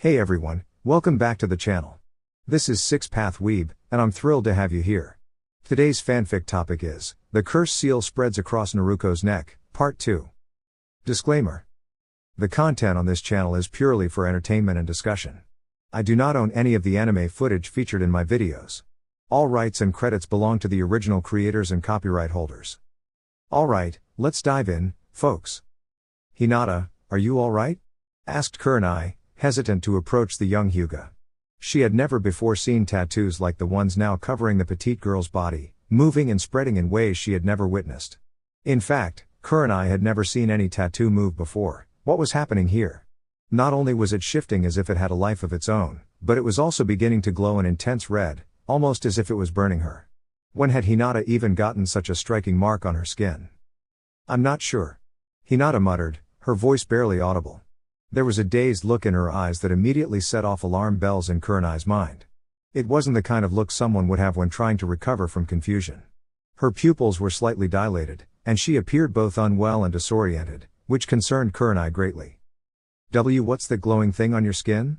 Hey everyone, welcome back to the channel. This is Six Path Weeb, and I'm thrilled to have you here. Today's fanfic topic is, The Cursed Seal Spreads Across Naruko's Neck, Part 2. Disclaimer. The content on this channel is purely for entertainment and discussion. I do not own any of the anime footage featured in my videos. All rights and credits belong to the original creators and copyright holders. Alright, let's dive in, folks. Hinata, are you alright? Asked Kurenai, hesitant to approach the young Hyuga. She had never before seen tattoos like the ones now covering the petite girl's body, moving and spreading in ways she had never witnessed. In fact, Kurenai had never seen any tattoo move before. What was happening here? Not only was it shifting as if it had a life of its own, but it was also beginning to glow an intense red, almost as if it was burning her. When had Hinata even gotten such a striking mark on her skin? I'm not sure. Hinata muttered, her voice barely audible. There was a dazed look in her eyes that immediately set off alarm bells in Kurenai's mind. It wasn't the kind of look someone would have when trying to recover from confusion. Her pupils were slightly dilated, and she appeared both unwell and disoriented, which concerned Kurenai greatly. What's that glowing thing on your skin?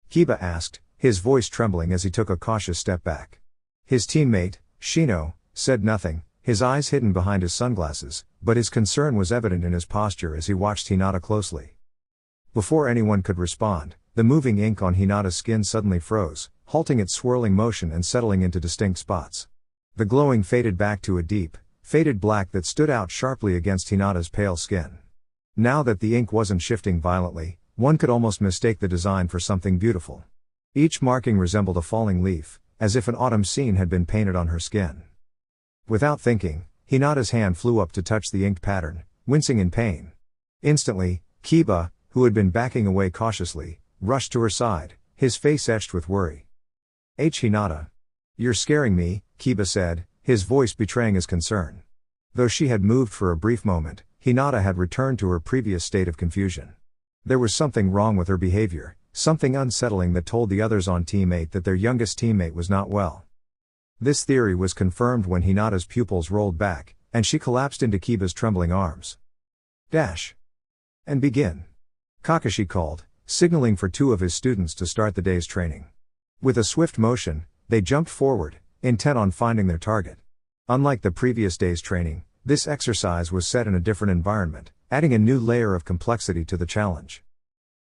Kiba asked, his voice trembling as he took a cautious step back. His teammate, Shino, said nothing, his eyes hidden behind his sunglasses, but his concern was evident in his posture as he watched Hinata closely. Before anyone could respond, the moving ink on Hinata's skin suddenly froze, halting its swirling motion and settling into distinct spots. The glowing faded back to a deep, faded black that stood out sharply against Hinata's pale skin. Now that the ink wasn't shifting violently, one could almost mistake the design for something beautiful. Each marking resembled a falling leaf, as if an autumn scene had been painted on her skin. Without thinking, Hinata's hand flew up to touch the inked pattern, wincing in pain. Instantly, Kiba, who had been backing away cautiously, rushed to her side, his face etched with worry. Hinata. You're scaring me, Kiba said, his voice betraying his concern. Though she had moved for a brief moment, Hinata had returned to her previous state of confusion. There was something wrong with her behavior, something unsettling that told the others on Team 8 that their youngest teammate was not well. This theory was confirmed when Hinata's pupils rolled back, and she collapsed into Kiba's trembling arms. Dash. And begin. Kakashi called, signaling for two of his students to start the day's training. With a swift motion, they jumped forward, intent on finding their target. Unlike the previous day's training, this exercise was set in a different environment, adding a new layer of complexity to the challenge.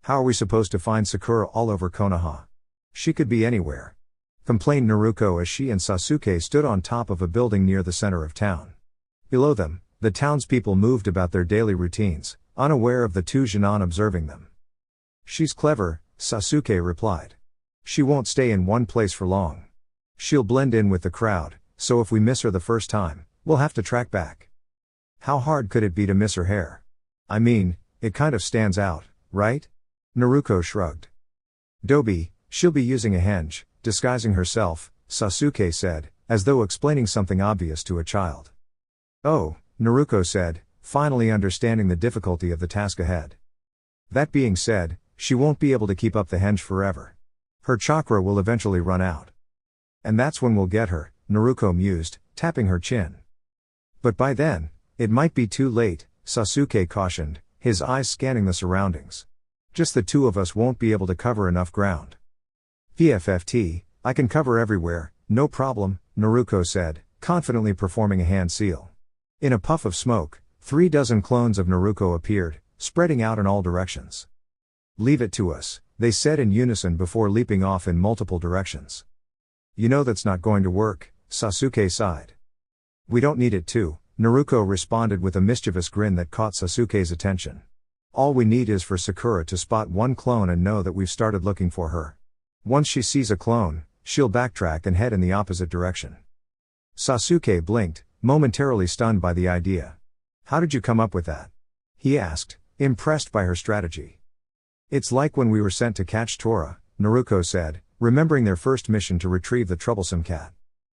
How are we supposed to find Sakura all over Konoha? She could be anywhere, complained Naruko as she and Sasuke stood on top of a building near the center of town. Below them, the townspeople moved about their daily routines, unaware of the two genin observing them. She's clever, Sasuke replied. She won't stay in one place for long. She'll blend in with the crowd, so if we miss her the first time, we'll have to track back. How hard could it be to miss her hair? I mean, it kind of stands out, right? Naruko shrugged. Dobi, she'll be using a henge, disguising herself, Sasuke said, as though explaining something obvious to a child. Oh, Naruko said, finally understanding the difficulty of the task ahead. That being said, she won't be able to keep up the henge forever. Her chakra will eventually run out. And that's when we'll get her, Naruko mused, tapping her chin. But by then, it might be too late, Sasuke cautioned, his eyes scanning the surroundings. Just the two of us won't be able to cover enough ground. PFFT, I can cover everywhere, no problem, Naruko said, confidently performing a hand seal. In a puff of smoke, 36 clones of Naruko appeared, spreading out in all directions. Leave it to us, they said in unison before leaping off in multiple directions. You know that's not going to work, Sasuke sighed. We don't need it to, Naruko responded with a mischievous grin that caught Sasuke's attention. All we need is for Sakura to spot one clone and know that we've started looking for her. Once she sees a clone, she'll backtrack and head in the opposite direction. Sasuke blinked, momentarily stunned by the idea. How did you come up with that? He asked, impressed by her strategy. It's like when we were sent to catch Tora, Naruko said, remembering their first mission to retrieve the troublesome cat.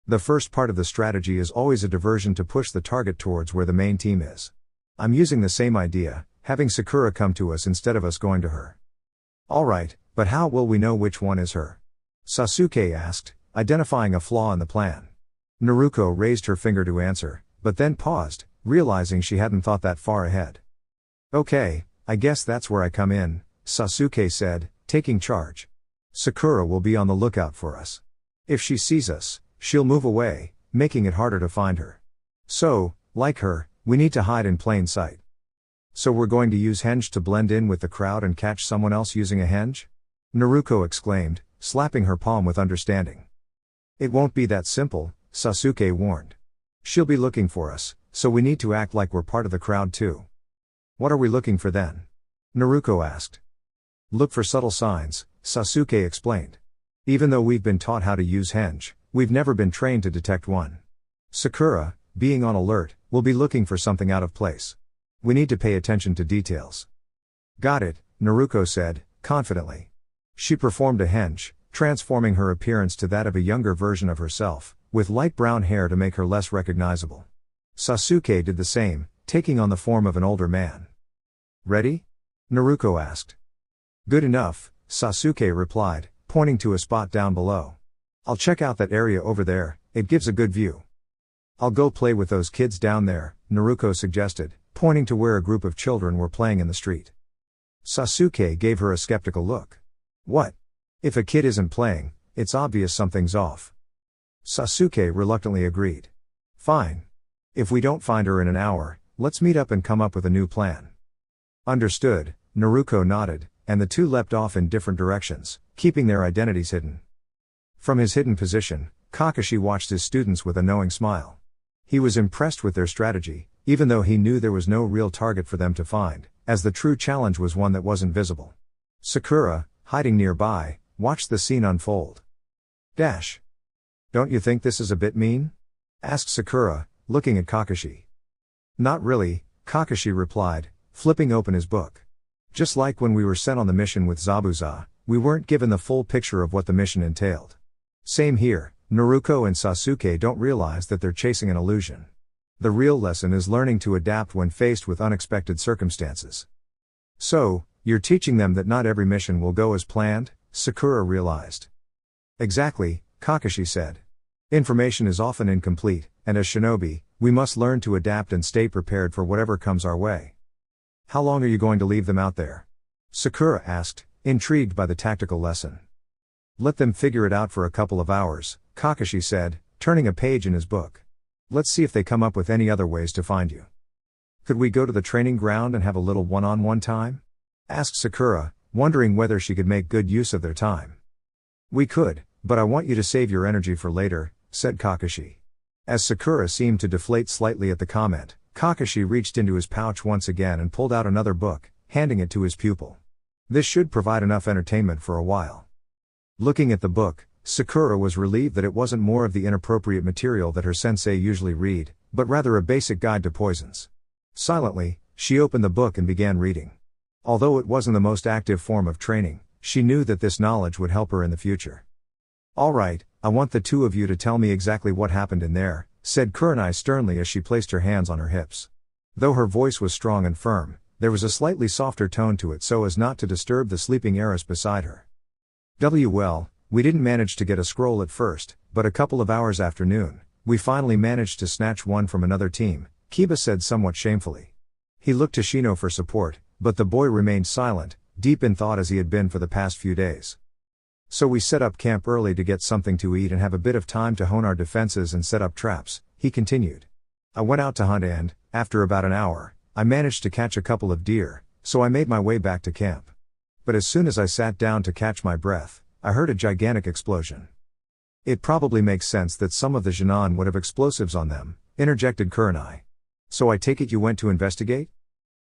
The first part of the strategy is always a diversion to push the target towards where the main team is. I'm using the same idea, having Sakura come to us instead of us going to her. Alright, but how will we know which one is her? Sasuke asked, identifying a flaw in the plan. Naruko raised her finger to answer, but then paused, realizing she hadn't thought that far ahead. Okay, I guess that's where I come in, Sasuke said, taking charge. Sakura will be on the lookout for us. If she sees us, she'll move away, making it harder to find her. So, like her, we need to hide in plain sight. So we're going to use henge to blend in with the crowd and catch someone else using a henge? Naruko exclaimed, slapping her palm with understanding. It won't be that simple, Sasuke warned. She'll be looking for us, so we need to act like we're part of the crowd too. What are we looking for then? Naruko asked. Look for subtle signs, Sasuke explained. Even though we've been taught how to use henge, we've never been trained to detect one. Sakura, being on alert, will be looking for something out of place. We need to pay attention to details. Got it, Naruko said, confidently. She performed a henge, transforming her appearance to that of a younger version of herself, with light brown hair to make her less recognizable. Sasuke did the same, taking on the form of an older man. Ready? Naruko asked. Good enough, Sasuke replied, pointing to a spot down below. I'll check out that area over there, it gives a good view. I'll go play with those kids down there, Naruko suggested, pointing to where a group of children were playing in the street. Sasuke gave her a skeptical look. What? If a kid isn't playing, it's obvious something's off. Sasuke reluctantly agreed. Fine. If we don't find her in an hour, let's meet up and come up with a new plan. Understood, Naruko nodded, and the two leapt off in different directions, keeping their identities hidden. From his hidden position, Kakashi watched his students with a knowing smile. He was impressed with their strategy, even though he knew there was no real target for them to find, as the true challenge was one that wasn't visible. Sakura, hiding nearby, watched the scene unfold. Dash. Don't you think this is a bit mean? Asked Sakura, looking at Kakashi. Not really, Kakashi replied, flipping open his book. Just like when we were sent on the mission with Zabuza, we weren't given the full picture of what the mission entailed. Same here, Naruko and Sasuke don't realize that they're chasing an illusion. The real lesson is learning to adapt when faced with unexpected circumstances. So, you're teaching them that not every mission will go as planned, Sakura realized. Exactly, Kakashi said. Information is often incomplete, and as shinobi, we must learn to adapt and stay prepared for whatever comes our way. How long are you going to leave them out there? Sakura asked, intrigued by the tactical lesson. Let them figure it out for a couple of hours, Kakashi said, turning a page in his book. Let's see if they come up with any other ways to find you. Could we go to the training ground and have a little one-on-one time? Asked Sakura, wondering whether she could make good use of their time. We could, but I want you to save your energy for later, said Kakashi. As Sakura seemed to deflate slightly at the comment, Kakashi reached into his pouch once again and pulled out another book, handing it to his pupil. This should provide enough entertainment for a while. Looking at the book, Sakura was relieved that it wasn't more of the inappropriate material that her sensei usually read, but rather a basic guide to poisons. Silently, she opened the book and began reading. Although it wasn't the most active form of training, she knew that this knowledge would help her in the future. All right, I want the two of you to tell me exactly what happened in there, said Kurenai sternly as she placed her hands on her hips. Though her voice was strong and firm, there was a slightly softer tone to it so as not to disturb the sleeping heiress beside her. Well, we didn't manage to get a scroll at first, but a couple of hours after noon, we finally managed to snatch one from another team, Kiba said somewhat shamefully. He looked to Shino for support, but the boy remained silent, deep in thought as he had been for the past few days. So we set up camp early to get something to eat and have a bit of time to hone our defenses and set up traps, he continued. I went out to hunt and, after about an hour, I managed to catch a couple of deer, so I made my way back to camp. But as soon as I sat down to catch my breath, I heard a gigantic explosion. It probably makes sense that some of the Jinan would have explosives on them, interjected Kurenai. So I take it you went to investigate?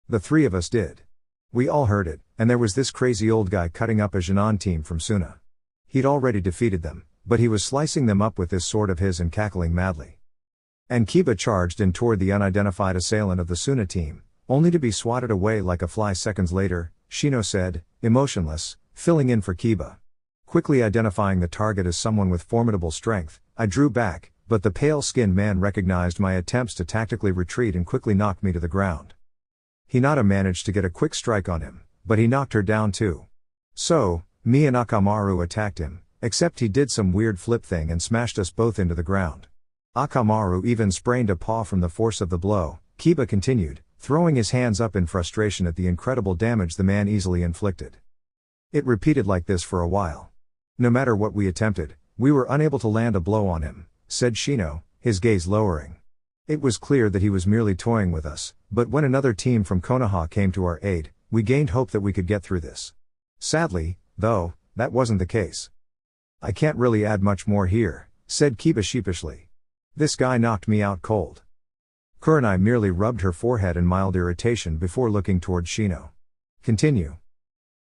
The three of us did. We all heard it, and there was this crazy old guy cutting up a Jinan team from Suna. He'd already defeated them, but he was slicing them up with this sword of his and cackling madly. And Kiba charged in toward the unidentified assailant of the Suna team, only to be swatted away like a fly seconds later, Shino said, emotionless, filling in for Kiba. Quickly identifying the target as someone with formidable strength, I drew back, but the pale-skinned man recognized my attempts to tactically retreat and quickly knocked me to the ground. Hinata managed to get a quick strike on him, but he knocked her down too. So, me and Akamaru attacked him, except he did some weird flip thing and smashed us both into the ground. Akamaru even sprained a paw from the force of the blow, Kiba continued, throwing his hands up in frustration at the incredible damage the man easily inflicted. It repeated like this for a while. No matter what we attempted, we were unable to land a blow on him, said Shino, his gaze lowering. It was clear that he was merely toying with us, but when another team from Konoha came to our aid, we gained hope that we could get through this. Sadly, though, that wasn't the case. I can't really add much more here, said Kiba sheepishly. This guy knocked me out cold. Kurenai merely rubbed her forehead in mild irritation before looking toward Shino. Continue.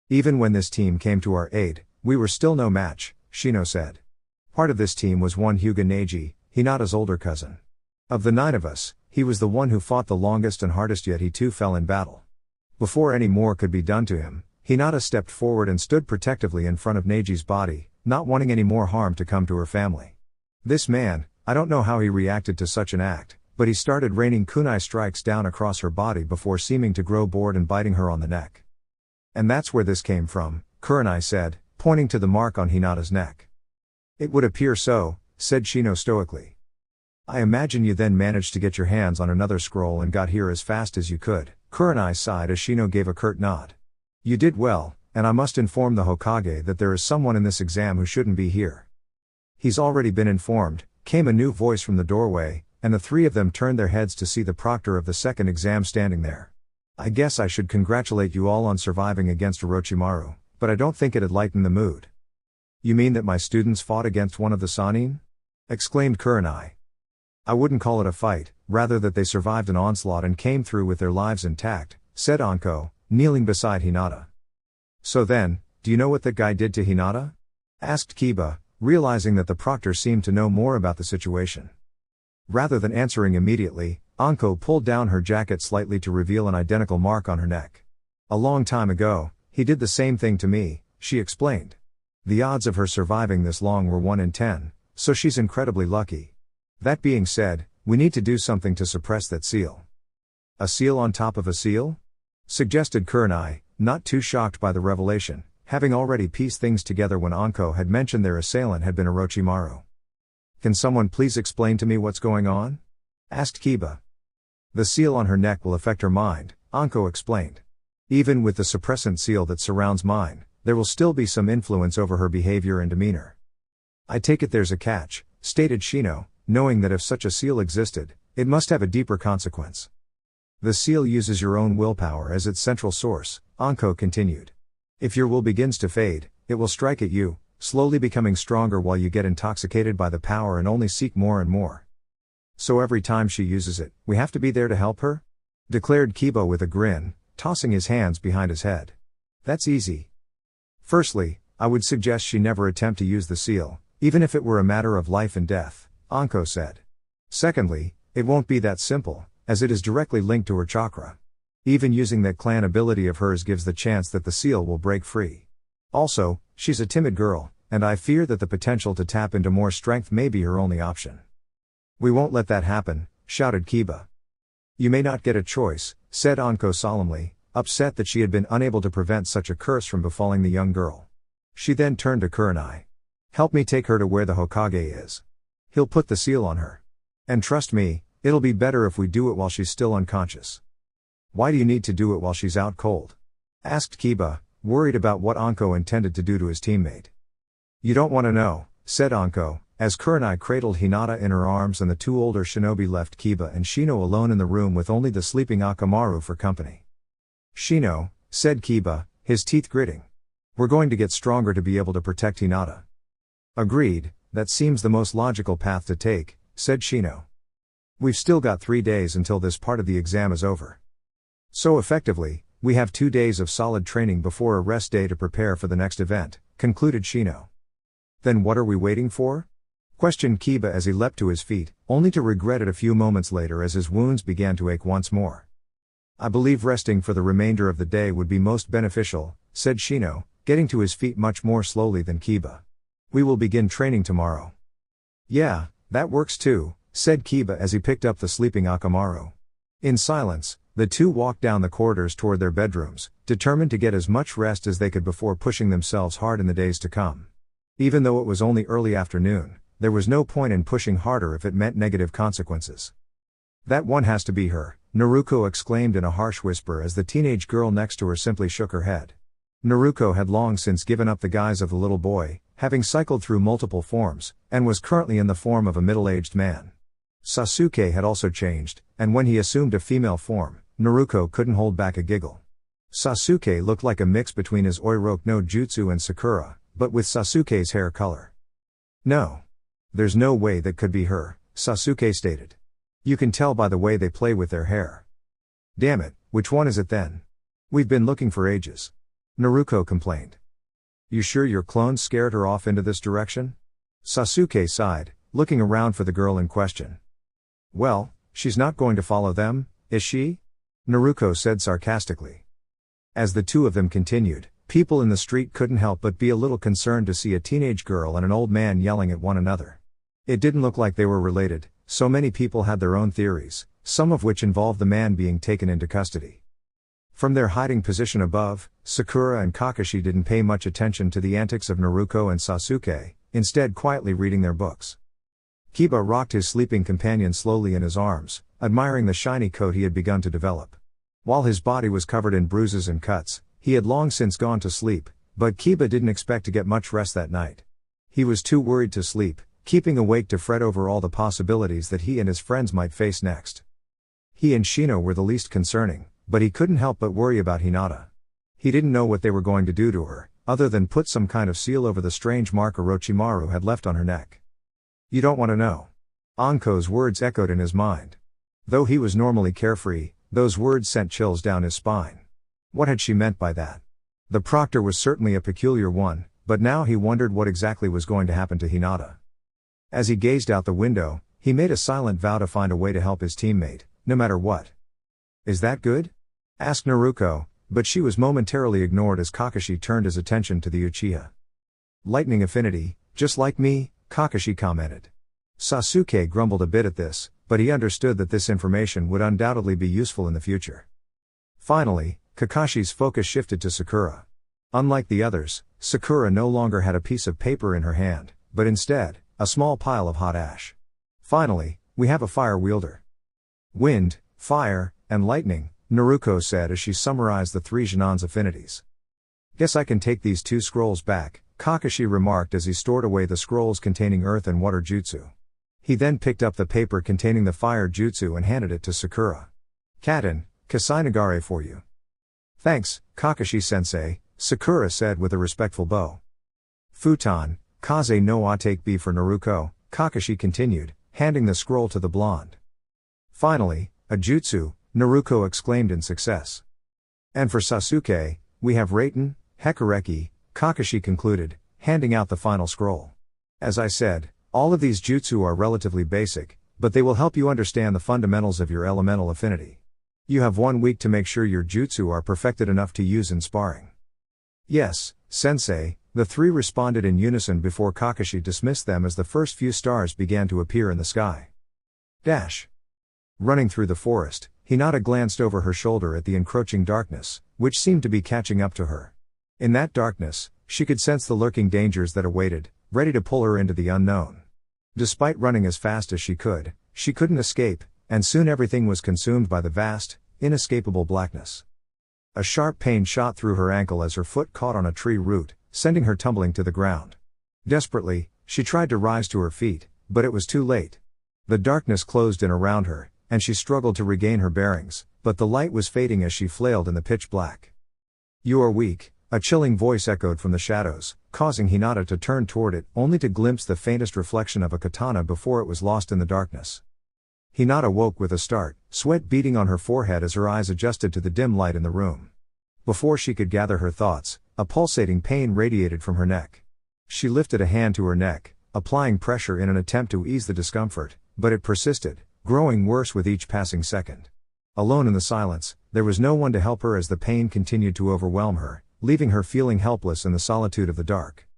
Even when this team came to our aid, we were still no match, Shino said. Part of this team was one Hyuga Neji, Hinata's older cousin. Of the 9 of us, he was the one who fought the longest and hardest, yet he too fell in battle. Before any more could be done to him, Hinata stepped forward and stood protectively in front of Neji's body, not wanting any more harm to come to her family. This man, I don't know how he reacted to such an act, but he started raining kunai strikes down across her body before seeming to grow bored and biting her on the neck. And that's where this came from, Kurenai said, pointing to the mark on Hinata's neck. It would appear so, said Shino stoically. I imagine you then managed to get your hands on another scroll and got here as fast as you could, Kurenai sighed as Shino gave a curt nod. You did well, and I must inform the Hokage that there is someone in this exam who shouldn't be here. He's already been informed, came a new voice from the doorway, and the 3 of them turned their heads to see the proctor of the second exam standing there. I guess I should congratulate you all on surviving against Orochimaru, but I don't think it'd lighten the mood. You mean that my students fought against one of the Sannin? Exclaimed Kurenai. I wouldn't call it a fight, rather that they survived an onslaught and came through with their lives intact, said Anko, kneeling beside Hinata. So then, do you know what that guy did to Hinata? Asked Kiba, realizing that the proctor seemed to know more about the situation. Rather than answering immediately, Anko pulled down her jacket slightly to reveal an identical mark on her neck. A long time ago, he did the same thing to me, she explained. The odds of her surviving this long were 1 in 10, so she's incredibly lucky. That being said, we need to do something to suppress that seal. A seal on top of a seal? Suggested Kurenai, not too shocked by the revelation, having already pieced things together when Anko had mentioned their assailant had been Orochimaru. Can someone please explain to me what's going on? Asked Kiba. The seal on her neck will affect her mind, Anko explained. Even with the suppressant seal that surrounds mine, there will still be some influence over her behavior and demeanor. I take it there's a catch, stated Shino, knowing that if such a seal existed, it must have a deeper consequence. The seal uses your own willpower as its central source, Anko continued. If your will begins to fade, it will strike at you, slowly becoming stronger while you get intoxicated by the power and only seek more and more. So every time she uses it, we have to be there to help her? Declared Kiba with a grin, tossing his hands behind his head. That's easy. Firstly, I would suggest she never attempt to use the seal, even if it were a matter of life and death, Anko said. Secondly, it won't be that simple, as it is directly linked to her chakra. Even using that clan ability of hers gives the chance that the seal will break free. Also, she's a timid girl, and I fear that the potential to tap into more strength may be her only option. We won't let that happen, shouted Kiba. You may not get a choice, said Anko solemnly, upset that she had been unable to prevent such a curse from befalling the young girl. She then turned to Kurenai. Help me take her to where the Hokage is. He'll put the seal on her. And trust me, it'll be better if we do it while she's still unconscious. Why do you need to do it while she's out cold? Asked Kiba, worried about what Anko intended to do to his teammate. You don't want to know, said Anko, as Kurenai cradled Hinata in her arms and the 2 older shinobi left Kiba and Shino alone in the room with only the sleeping Akamaru for company. Shino, said Kiba, his teeth gritting. We're going to get stronger to be able to protect Hinata. Agreed, that seems the most logical path to take, said Shino. We've still got 3 days until this part of the exam is over. So effectively, we have 2 days of solid training before a rest day to prepare for the next event, concluded Shino. Then what are we waiting for? Questioned Kiba as he leapt to his feet, only to regret it a few moments later as his wounds began to ache once more. I believe resting for the remainder of the day would be most beneficial, said Shino, getting to his feet much more slowly than Kiba. We will begin training tomorrow. Yeah, that works too, said Kiba as he picked up the sleeping Akamaru. In silence, the 2 walked down the corridors toward their bedrooms, determined to get as much rest as they could before pushing themselves hard in the days to come. Even though it was only early afternoon, there was no point in pushing harder if it meant negative consequences. That one has to be her, Naruko exclaimed in a harsh whisper as the teenage girl next to her simply shook her head. Naruko had long since given up the guise of the little boy, having cycled through multiple forms, and was currently in the form of a middle-aged man. Sasuke had also changed, and when he assumed a female form, Naruko couldn't hold back a giggle. Sasuke looked like a mix between his Oiroku no Jutsu and Sakura, but with Sasuke's hair color. No. There's no way that could be her, Sasuke stated. You can tell by the way they play with their hair. Damn it, which one is it then? We've been looking for ages. Naruko complained. You sure your clones scared her off into this direction? Sasuke sighed, looking around for the girl in question. Well, she's not going to follow them, is she? Naruko said sarcastically. As the two of them continued, people in the street couldn't help but be a little concerned to see a teenage girl and an old man yelling at one another. It didn't look like they were related, so many people had their own theories, some of which involved the man being taken into custody. From their hiding position above, Sakura and Kakashi didn't pay much attention to the antics of Naruko and Sasuke, instead quietly reading their books. Kiba rocked his sleeping companion slowly in his arms, admiring the shiny coat he had begun to develop. While his body was covered in bruises and cuts, he had long since gone to sleep, but Kiba didn't expect to get much rest that night. He was too worried to sleep, keeping awake to fret over all the possibilities that he and his friends might face next. He and Shino were the least concerning, but he couldn't help but worry about Hinata. He didn't know what they were going to do to her, other than put some kind of seal over the strange mark Orochimaru had left on her neck. You don't want to know. Anko's words echoed in his mind. Though he was normally carefree, those words sent chills down his spine. What had she meant by that? The proctor was certainly a peculiar one, but now he wondered what exactly was going to happen to Hinata. As he gazed out the window, he made a silent vow to find a way to help his teammate, no matter what. Is that good? Asked Naruko, but she was momentarily ignored as Kakashi turned his attention to the Uchiha. Lightning affinity, just like me, Kakashi commented. Sasuke grumbled a bit at this, but he understood that this information would undoubtedly be useful in the future. Finally, Kakashi's focus shifted to Sakura. Unlike the others, Sakura no longer had a piece of paper in her hand, but instead, a small pile of hot ash. Finally, we have a fire wielder. Wind, fire, and lightning, Naruko said as she summarized the three Genon's affinities. Guess I can take these two scrolls back, Kakashi remarked as he stored away the scrolls containing earth and water jutsu. He then picked up the paper containing the fire jutsu and handed it to Sakura. Katen, Kasainagare for you. Thanks, Kakashi-sensei, Sakura said with a respectful bow. Futon, Kaze no Atake B for Naruko, Kakashi continued, handing the scroll to the blonde. Finally, a jutsu, Naruko exclaimed in success. And for Sasuke, we have Raiten, Hekareki, Kakashi concluded, handing out the final scroll. As I said, all of these jutsu are relatively basic, but they will help you understand the fundamentals of your elemental affinity. You have 1 week to make sure your jutsu are perfected enough to use in sparring. Yes, sensei, the three responded in unison before Kakashi dismissed them as the first few stars began to appear in the sky. Dash. Running through the forest, Hinata glanced over her shoulder at the encroaching darkness, which seemed to be catching up to her. In that darkness, she could sense the lurking dangers that awaited, ready to pull her into the unknown. Despite running as fast as she couldn't escape, and soon everything was consumed by the vast, inescapable blackness. A sharp pain shot through her ankle as her foot caught on a tree root, sending her tumbling to the ground. Desperately, she tried to rise to her feet, but it was too late. The darkness closed in around her, and she struggled to regain her bearings, but the light was fading as she flailed in the pitch black. You are weak, a chilling voice echoed from the shadows, causing Hinata to turn toward it only to glimpse the faintest reflection of a katana before it was lost in the darkness. Hinata woke with a start, sweat beading on her forehead as her eyes adjusted to the dim light in the room. Before she could gather her thoughts, a pulsating pain radiated from her neck. She lifted a hand to her neck, applying pressure in an attempt to ease the discomfort, but it persisted, growing worse with each passing second. Alone in the silence, there was no one to help her as the pain continued to overwhelm her, leaving her feeling helpless in the solitude of the dark.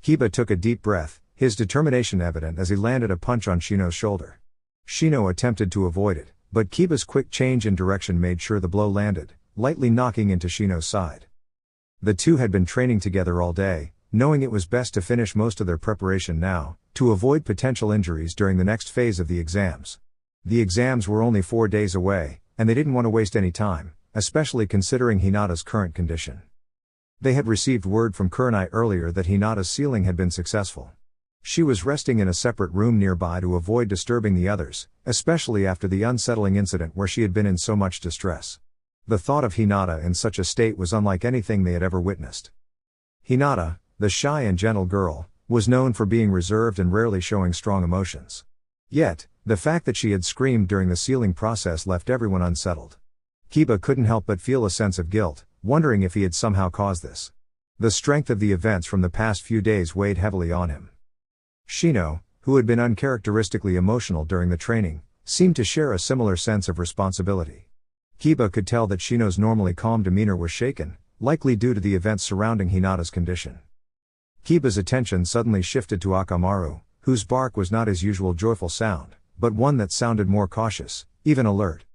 Kiba took a deep breath, his determination evident as he landed a punch on Shino's shoulder. Shino attempted to avoid it, but Kiba's quick change in direction made sure the blow landed, lightly knocking into Shino's side. The two had been training together all day, knowing it was best to finish most of their preparation now, to avoid potential injuries during the next phase of the exams. The exams were only 4 days away, and they didn't want to waste any time, especially considering Hinata's current condition. They had received word from Kurenai earlier that Hinata's sealing had been successful. She was resting in a separate room nearby to avoid disturbing the others, especially after the unsettling incident where she had been in so much distress. The thought of Hinata in such a state was unlike anything they had ever witnessed. Hinata, the shy and gentle girl, was known for being reserved and rarely showing strong emotions. Yet, the fact that she had screamed during the sealing process left everyone unsettled. Kiba couldn't help but feel a sense of guilt, wondering if he had somehow caused this. The strength of the events from the past few days weighed heavily on him. Shino, who had been uncharacteristically emotional during the training, seemed to share a similar sense of responsibility. Kiba could tell that Shino's normally calm demeanor was shaken, likely due to the events surrounding Hinata's condition. Kiba's attention suddenly shifted to Akamaru, whose bark was not his usual joyful sound, but one that sounded more cautious, even alert.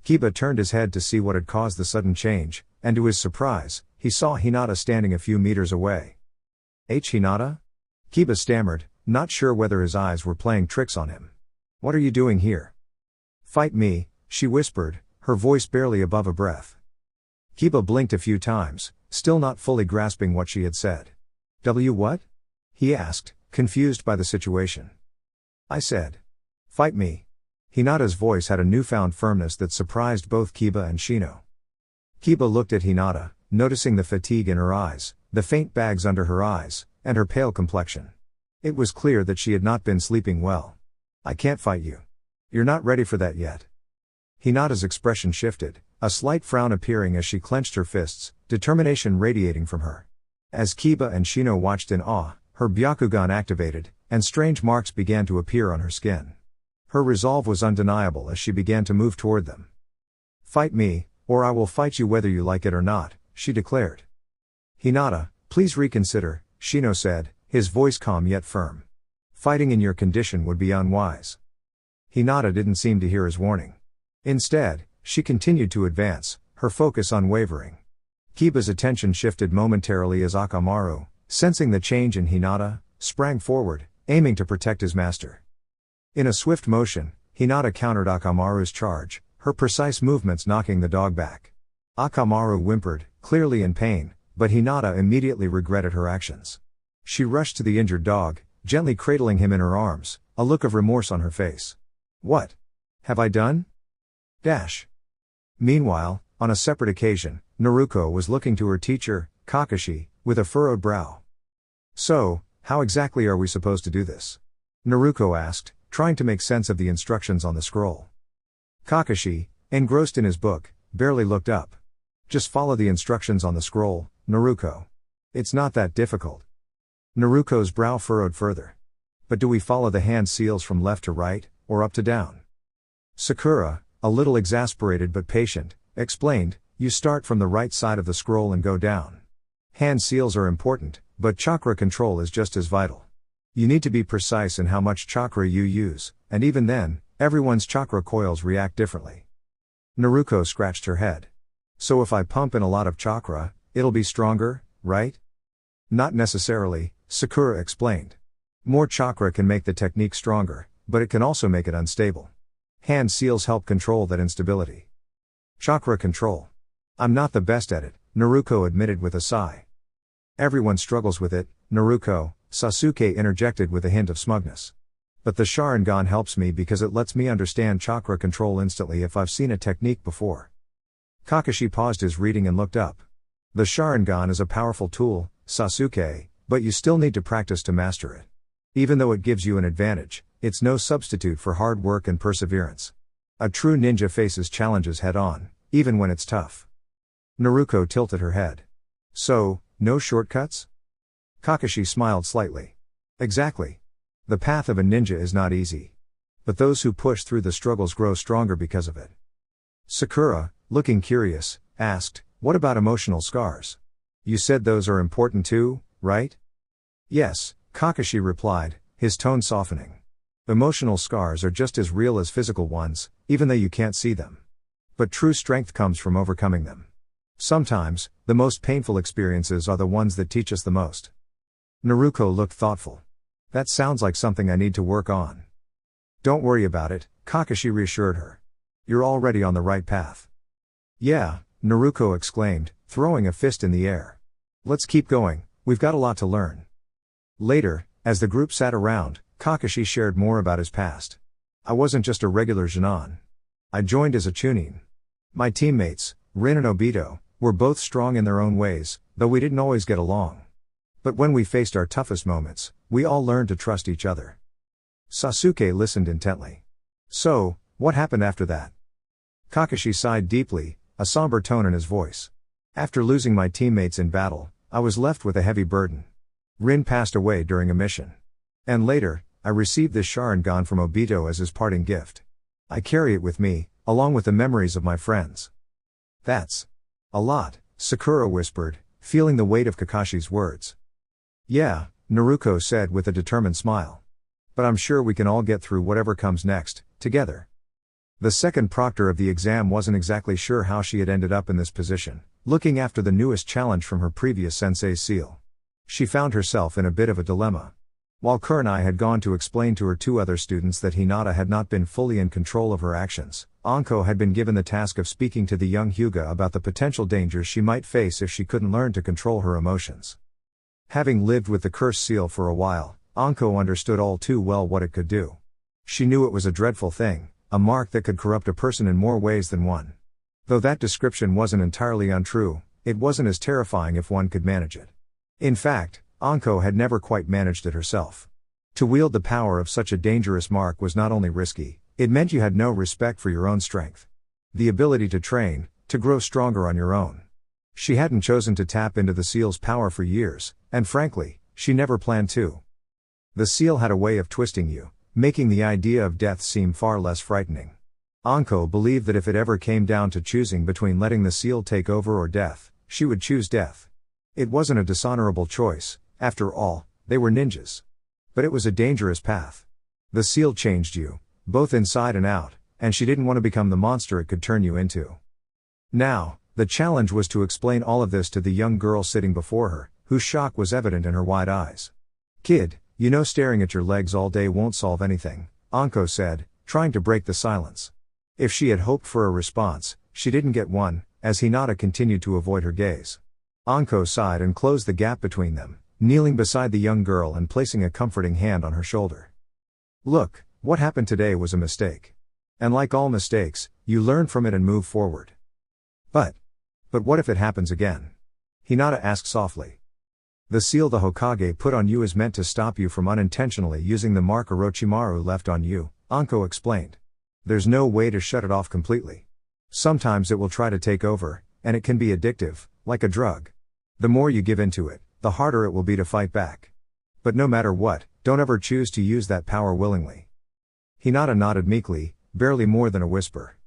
Kiba turned his head to see what had caused the sudden change, and to his surprise, he saw Hinata standing a few meters away. Hinata? Kiba stammered, not sure whether his eyes were playing tricks on him. What are you doing here? Fight me, she whispered, her voice barely above a breath. Kiba blinked a few times, still not fully grasping what she had said. What? He asked, confused by the situation. I said. Fight me. Hinata's voice had a newfound firmness that surprised both Kiba and Shino. Kiba looked at Hinata, noticing the fatigue in her eyes, the faint bags under her eyes, and her pale complexion. It was clear that she had not been sleeping well. I can't fight you. You're not ready for that yet. Hinata's expression shifted, a slight frown appearing as she clenched her fists, determination radiating from her. As Kiba and Shino watched in awe, her Byakugan activated, and strange marks began to appear on her skin. Her resolve was undeniable as she began to move toward them. Fight me, or I will fight you whether you like it or not, she declared. Hinata, please reconsider, Shino said, his voice calm yet firm. Fighting in your condition would be unwise. Hinata didn't seem to hear his warning. Instead, she continued to advance, her focus unwavering. Kiba's attention shifted momentarily as Akamaru, sensing the change in Hinata, sprang forward, aiming to protect his master. In a swift motion, Hinata countered Akamaru's charge, her precise movements knocking the dog back. Akamaru whimpered, clearly in pain, but Hinata immediately regretted her actions. She rushed to the injured dog, gently cradling him in her arms, a look of remorse on her face. What have I done? Meanwhile, on a separate occasion, Naruko was looking to her teacher, Kakashi, with a furrowed brow. So, how exactly are we supposed to do this? Naruko asked, trying to make sense of the instructions on the scroll. Kakashi, engrossed in his book, barely looked up. Just follow the instructions on the scroll, Naruko. It's not that difficult. Naruko's brow furrowed further. But do we follow the hand seals from left to right, or up to down? Sakura, a little exasperated but patient, explained, you start from the right side of the scroll and go down. Hand seals are important, but chakra control is just as vital. You need to be precise in how much chakra you use, and even then, everyone's chakra coils react differently. Naruko scratched her head. So if I pump in a lot of chakra, it'll be stronger, right? Not necessarily, Sakura explained. More chakra can make the technique stronger, but it can also make it unstable. Hand seals help control that instability. Chakra control. I'm not the best at it, Naruko admitted with a sigh. Everyone struggles with it, Naruko, Sasuke interjected with a hint of smugness. But the Sharingan helps me because it lets me understand chakra control instantly if I've seen a technique before. Kakashi paused his reading and looked up. The Sharingan is a powerful tool, Sasuke, but you still need to practice to master it. Even though it gives you an advantage, it's no substitute for hard work and perseverance. A true ninja faces challenges head-on, even when it's tough. Naruko tilted her head. So, no shortcuts? Kakashi smiled slightly. Exactly. The path of a ninja is not easy. But those who push through the struggles grow stronger because of it. Sakura, looking curious, asked, what about emotional scars? You said those are important too, right? Yes, Kakashi replied, his tone softening. Emotional scars are just as real as physical ones, even though you can't see them. But true strength comes from overcoming them. Sometimes, the most painful experiences are the ones that teach us the most. Naruko looked thoughtful. That sounds like something I need to work on. Don't worry about it, Kakashi reassured her. You're already on the right path. Yeah, Naruko exclaimed, throwing a fist in the air. Let's keep going, we've got a lot to learn. Later, as the group sat around, Kakashi shared more about his past. I wasn't just a regular Junon. I joined as a Chunin. My teammates, Rin and Obito, were both strong in their own ways, though we didn't always get along. But when we faced our toughest moments, we all learned to trust each other. Sasuke listened intently. So, what happened after that? Kakashi sighed deeply, a somber tone in his voice. After losing my teammates in battle, I was left with a heavy burden. Rin passed away during a mission. And later, I received this Sharingan from Obito as his parting gift. I carry it with me, along with the memories of my friends. That's a lot, Sakura whispered, feeling the weight of Kakashi's words. Yeah, Naruko said with a determined smile. But I'm sure we can all get through whatever comes next, together. The second proctor of the exam wasn't exactly sure how she had ended up in this position, looking after the newest challenge from her previous sensei's seal. She found herself in a bit of a dilemma. While Kurenai had gone to explain to her two other students that Hinata had not been fully in control of her actions, Anko had been given the task of speaking to the young Hyuga about the potential dangers she might face if she couldn't learn to control her emotions. Having lived with the cursed seal for a while, Anko understood all too well what it could do. She knew it was a dreadful thing, a mark that could corrupt a person in more ways than one. Though that description wasn't entirely untrue, it wasn't as terrifying if one could manage it. In fact, Anko had never quite managed it herself. To wield the power of such a dangerous mark was not only risky, it meant you had no respect for your own strength. The ability to train, to grow stronger on your own. She hadn't chosen to tap into the seal's power for years, and frankly, she never planned to. The seal had a way of twisting you, making the idea of death seem far less frightening. Anko believed that if it ever came down to choosing between letting the seal take over or death, she would choose death. It wasn't a dishonorable choice, after all, they were ninjas. But it was a dangerous path. The seal changed you, both inside and out, and she didn't want to become the monster it could turn you into. Now, the challenge was to explain all of this to the young girl sitting before her, whose shock was evident in her wide eyes. Kid, you know staring at your legs all day won't solve anything, Anko said, trying to break the silence. If she had hoped for a response, she didn't get one, as Hinata continued to avoid her gaze. Anko sighed and closed the gap between them, kneeling beside the young girl and placing a comforting hand on her shoulder. Look, what happened today was a mistake. And like all mistakes, you learn from it and move forward. But what if it happens again? Hinata asked softly. The seal the Hokage put on you is meant to stop you from unintentionally using the mark Orochimaru left on you, Anko explained. There's no way to shut it off completely. Sometimes it will try to take over, and it can be addictive, like a drug. The more you give into it, the harder it will be to fight back. But no matter what, don't ever choose to use that power willingly. Hinata nodded meekly, barely more than a whisper.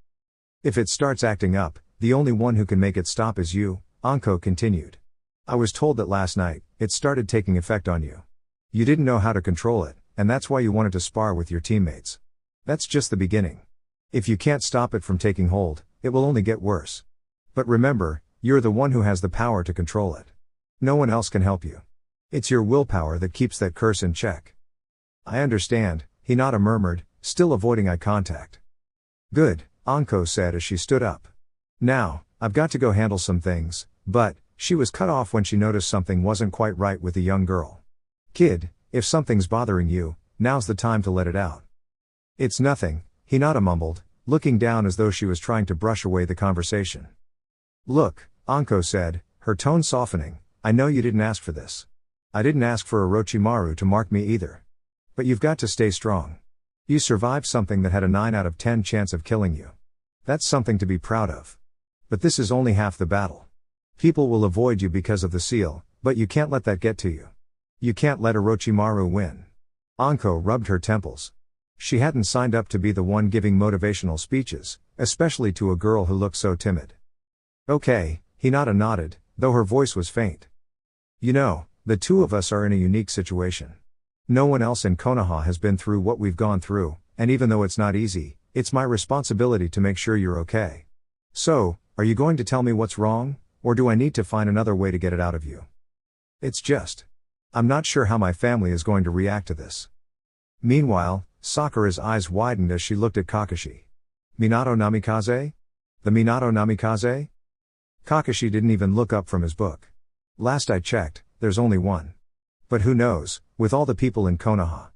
If it starts acting up, the only one who can make it stop is you, Anko continued. I was told that last night, it started taking effect on you. You didn't know how to control it, and that's why you wanted to spar with your teammates. That's just the beginning. If you can't stop it from taking hold, it will only get worse. But remember, you're the one who has the power to control it. No one else can help you. It's your willpower that keeps that curse in check. I understand, Hinata murmured, still avoiding eye contact. Good, Anko said as she stood up. Now, I've got to go handle some things, but, she was cut off when she noticed something wasn't quite right with the young girl. Kid, if something's bothering you, now's the time to let it out. It's nothing, Hinata mumbled, looking down as though she was trying to brush away the conversation. Look, Anko said, her tone softening, I know you didn't ask for this. I didn't ask for Orochimaru to mark me either. But you've got to stay strong. You survived something that had a 9 out of 10 chance of killing you. That's something to be proud of. But this is only half the battle. People will avoid you because of the seal, but you can't let that get to you. You can't let Orochimaru win. Anko rubbed her temples. She hadn't signed up to be the one giving motivational speeches, especially to a girl who looked so timid. Okay, Hinata nodded, though her voice was faint. You know, the two of us are in a unique situation. No one else in Konoha has been through what we've gone through, and even though it's not easy, it's my responsibility to make sure you're okay. So, are you going to tell me what's wrong, or do I need to find another way to get it out of you? It's just, I'm not sure how my family is going to react to this. Meanwhile, Sakura's eyes widened as she looked at Kakashi. Minato Namikaze? The Minato Namikaze? Kakashi didn't even look up from his book. Last I checked, there's only one. But who knows, with all the people in Konoha.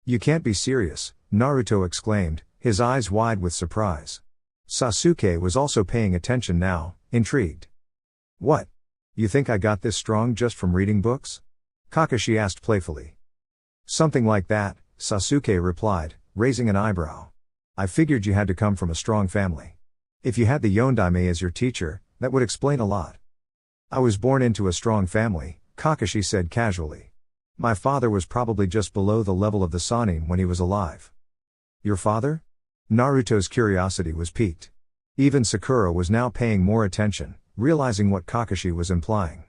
You can't be serious, Naruto exclaimed, his eyes wide with surprise. Sasuke was also paying attention now, intrigued. What? You think I got this strong just from reading books? Kakashi asked playfully. Something like that, Sasuke replied, raising an eyebrow. I figured you had to come from a strong family. If you had the Yondaime as your teacher, that would explain a lot. I was born into a strong family, Kakashi said casually. My father was probably just below the level of the Sannin when he was alive. Your father? Naruto's curiosity was piqued. Even Sakura was now paying more attention, realizing what Kakashi was implying.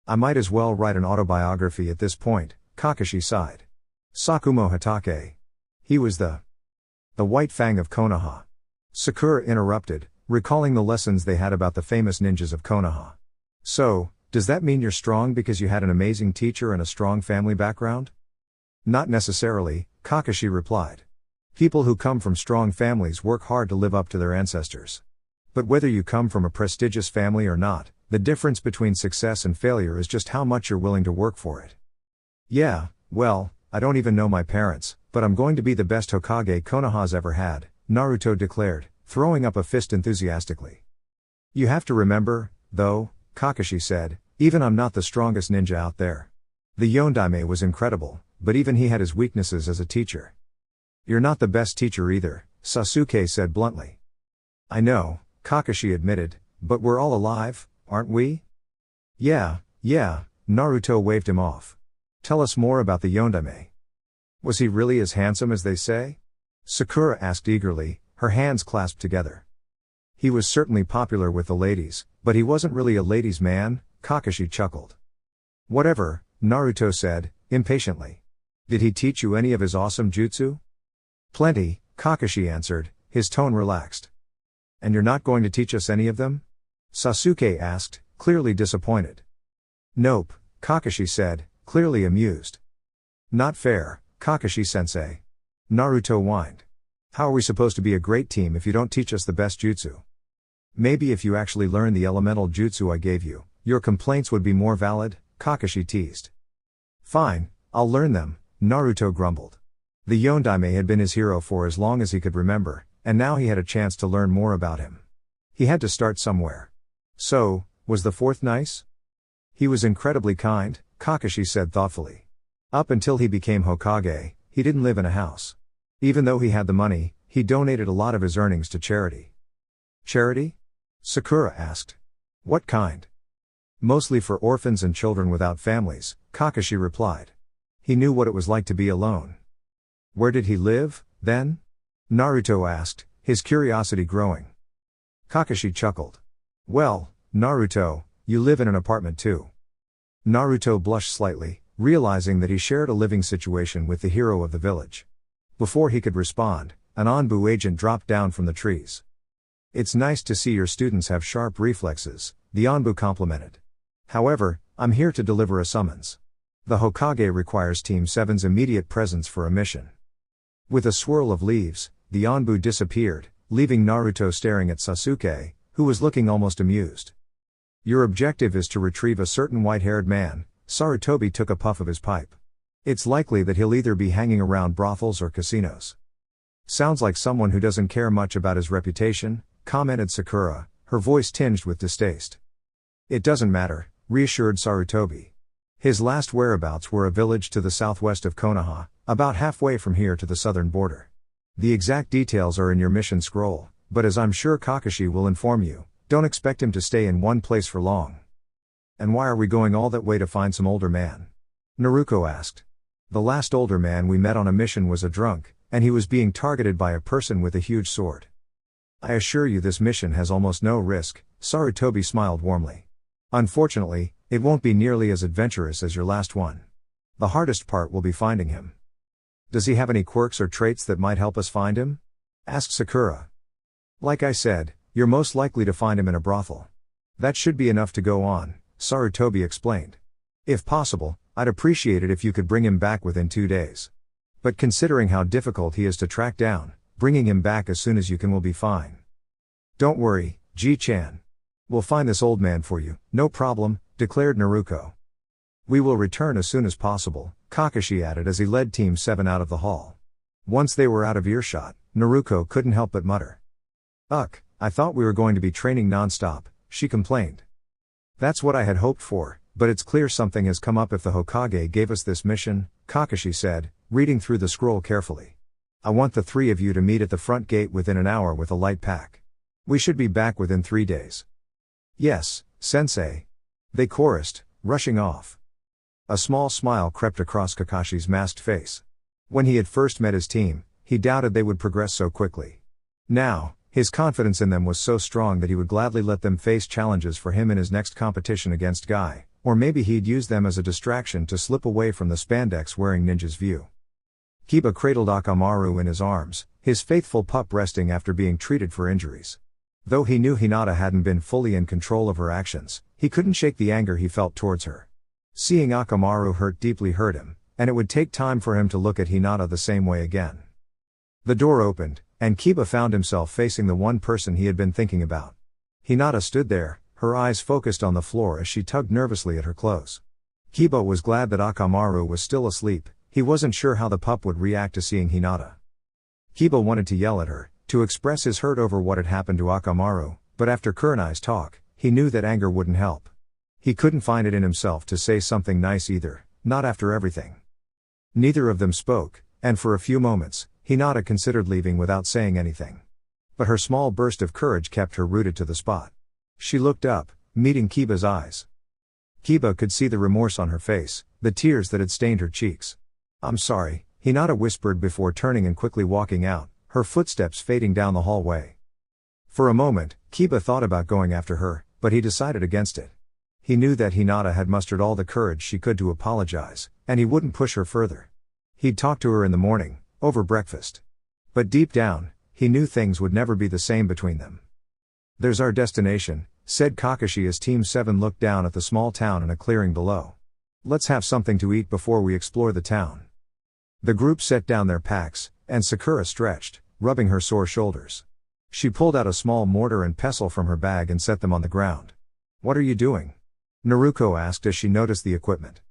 I might as well write an autobiography at this point, Kakashi sighed. Sakumo Hatake. He was the White Fang of Konoha. Sakura interrupted, recalling the lessons they had about the famous ninjas of Konoha. So, does that mean you're strong because you had an amazing teacher and a strong family background? Not necessarily, Kakashi replied. People who come from strong families work hard to live up to their ancestors. But whether you come from a prestigious family or not, the difference between success and failure is just how much you're willing to work for it. Yeah, well, I don't even know my parents, but I'm going to be the best Hokage Konoha's ever had, Naruto declared, throwing up a fist enthusiastically. You have to remember, though, Kakashi said, even I'm not the strongest ninja out there. The Yondaime was incredible, but even he had his weaknesses as a teacher. You're not the best teacher either, Sasuke said bluntly. I know, Kakashi admitted, but we're all alive, aren't we? Yeah, Naruto waved him off. Tell us more about the Yondaime. Was he really as handsome as they say? Sakura asked eagerly, her hands clasped together. He was certainly popular with the ladies, but he wasn't really a ladies' man, Kakashi chuckled. Whatever, Naruto said, impatiently. Did he teach you any of his awesome jutsu? Plenty, Kakashi answered, his tone relaxed. And you're not going to teach us any of them? Sasuke asked, clearly disappointed. Nope, Kakashi said, clearly amused. Not fair, Kakashi-sensei. Naruto whined. How are we supposed to be a great team if you don't teach us the best jutsu? Maybe if you actually learn the elemental jutsu I gave you, your complaints would be more valid, Kakashi teased. Fine, I'll learn them, Naruto grumbled. The Yondaime had been his hero for as long as he could remember, and now he had a chance to learn more about him. He had to start somewhere. So, was the fourth nice? He was incredibly kind, Kakashi said thoughtfully. Up until he became Hokage, he didn't live in a house. Even though he had the money, he donated a lot of his earnings to charity. Charity? Sakura asked. What kind? Mostly for orphans and children without families, Kakashi replied. He knew what it was like to be alone. Where did he live, then? Naruto asked, his curiosity growing. Kakashi chuckled. Well, Naruto, you live in an apartment too. Naruto blushed slightly, realizing that he shared a living situation with the hero of the village. Before he could respond, an Anbu agent dropped down from the trees. It's nice to see your students have sharp reflexes, the Anbu complimented. However, I'm here to deliver a summons. The Hokage requires Team 7's immediate presence for a mission. With a swirl of leaves, the Anbu disappeared, leaving Naruto staring at Sasuke, who was looking almost amused. Your objective is to retrieve a certain white-haired man. Sarutobi took a puff of his pipe. It's likely that he'll either be hanging around brothels or casinos. Sounds like someone who doesn't care much about his reputation, commented Sakura, her voice tinged with distaste. It doesn't matter, reassured Sarutobi. His last whereabouts were a village to the southwest of Konoha, about halfway from here to the southern border. The exact details are in your mission scroll, but as I'm sure Kakashi will inform you, don't expect him to stay in one place for long. And why are we going all that way to find some older man? Naruko asked. The last older man we met on a mission was a drunk, and he was being targeted by a person with a huge sword. I assure you this mission has almost no risk, Sarutobi smiled warmly. Unfortunately, it won't be nearly as adventurous as your last one. The hardest part will be finding him. Does he have any quirks or traits that might help us find him? Asked Sakura. Like I said, you're most likely to find him in a brothel. That should be enough to go on, Sarutobi explained. If possible, I'd appreciate it if you could bring him back within 2 days. But considering how difficult he is to track down, bringing him back as soon as you can will be fine. Don't worry, Ji-chan. We'll find this old man for you, no problem, declared Naruko. We will return as soon as possible, Kakashi added as he led Team 7 out of the hall. Once they were out of earshot, Naruko couldn't help but mutter. Ugh, I thought we were going to be training non-stop, she complained. That's what I had hoped for, but it's clear something has come up if the Hokage gave us this mission, Kakashi said, reading through the scroll carefully. I want the three of you to meet at the front gate within an hour with a light pack. We should be back within 3 days. Yes, sensei. They chorused, rushing off. A small smile crept across Kakashi's masked face. When he had first met his team, he doubted they would progress so quickly. Now, his confidence in them was so strong that he would gladly let them face challenges for him in his next competition against Guy, or maybe he'd use them as a distraction to slip away from the spandex-wearing ninja's view. Kiba cradled Akamaru in his arms, his faithful pup resting after being treated for injuries. Though he knew Hinata hadn't been fully in control of her actions, he couldn't shake the anger he felt towards her. Seeing Akamaru hurt deeply hurt him, and it would take time for him to look at Hinata the same way again. The door opened, and Kiba found himself facing the one person he had been thinking about. Hinata stood there, her eyes focused on the floor as she tugged nervously at her clothes. Kiba was glad that Akamaru was still asleep. He wasn't sure how the pup would react to seeing Hinata. Kiba wanted to yell at her, to express his hurt over what had happened to Akamaru, but after Kurenai's talk, he knew that anger wouldn't help. He couldn't find it in himself to say something nice either, not after everything. Neither of them spoke, and for a few moments, Hinata considered leaving without saying anything. But her small burst of courage kept her rooted to the spot. She looked up, meeting Kiba's eyes. Kiba could see the remorse on her face, the tears that had stained her cheeks. I'm sorry, Hinata whispered before turning and quickly walking out, her footsteps fading down the hallway. For a moment, Kiba thought about going after her, but he decided against it. He knew that Hinata had mustered all the courage she could to apologize, and he wouldn't push her further. He'd talk to her in the morning, over breakfast. But deep down, he knew things would never be the same between them. There's our destination, said Kakashi as Team 7 looked down at the small town in a clearing below. Let's have something to eat before we explore the town. The group set down their packs, and Sakura stretched, rubbing her sore shoulders. She pulled out a small mortar and pestle from her bag and set them on the ground. What are you doing? Naruko asked as she noticed the equipment.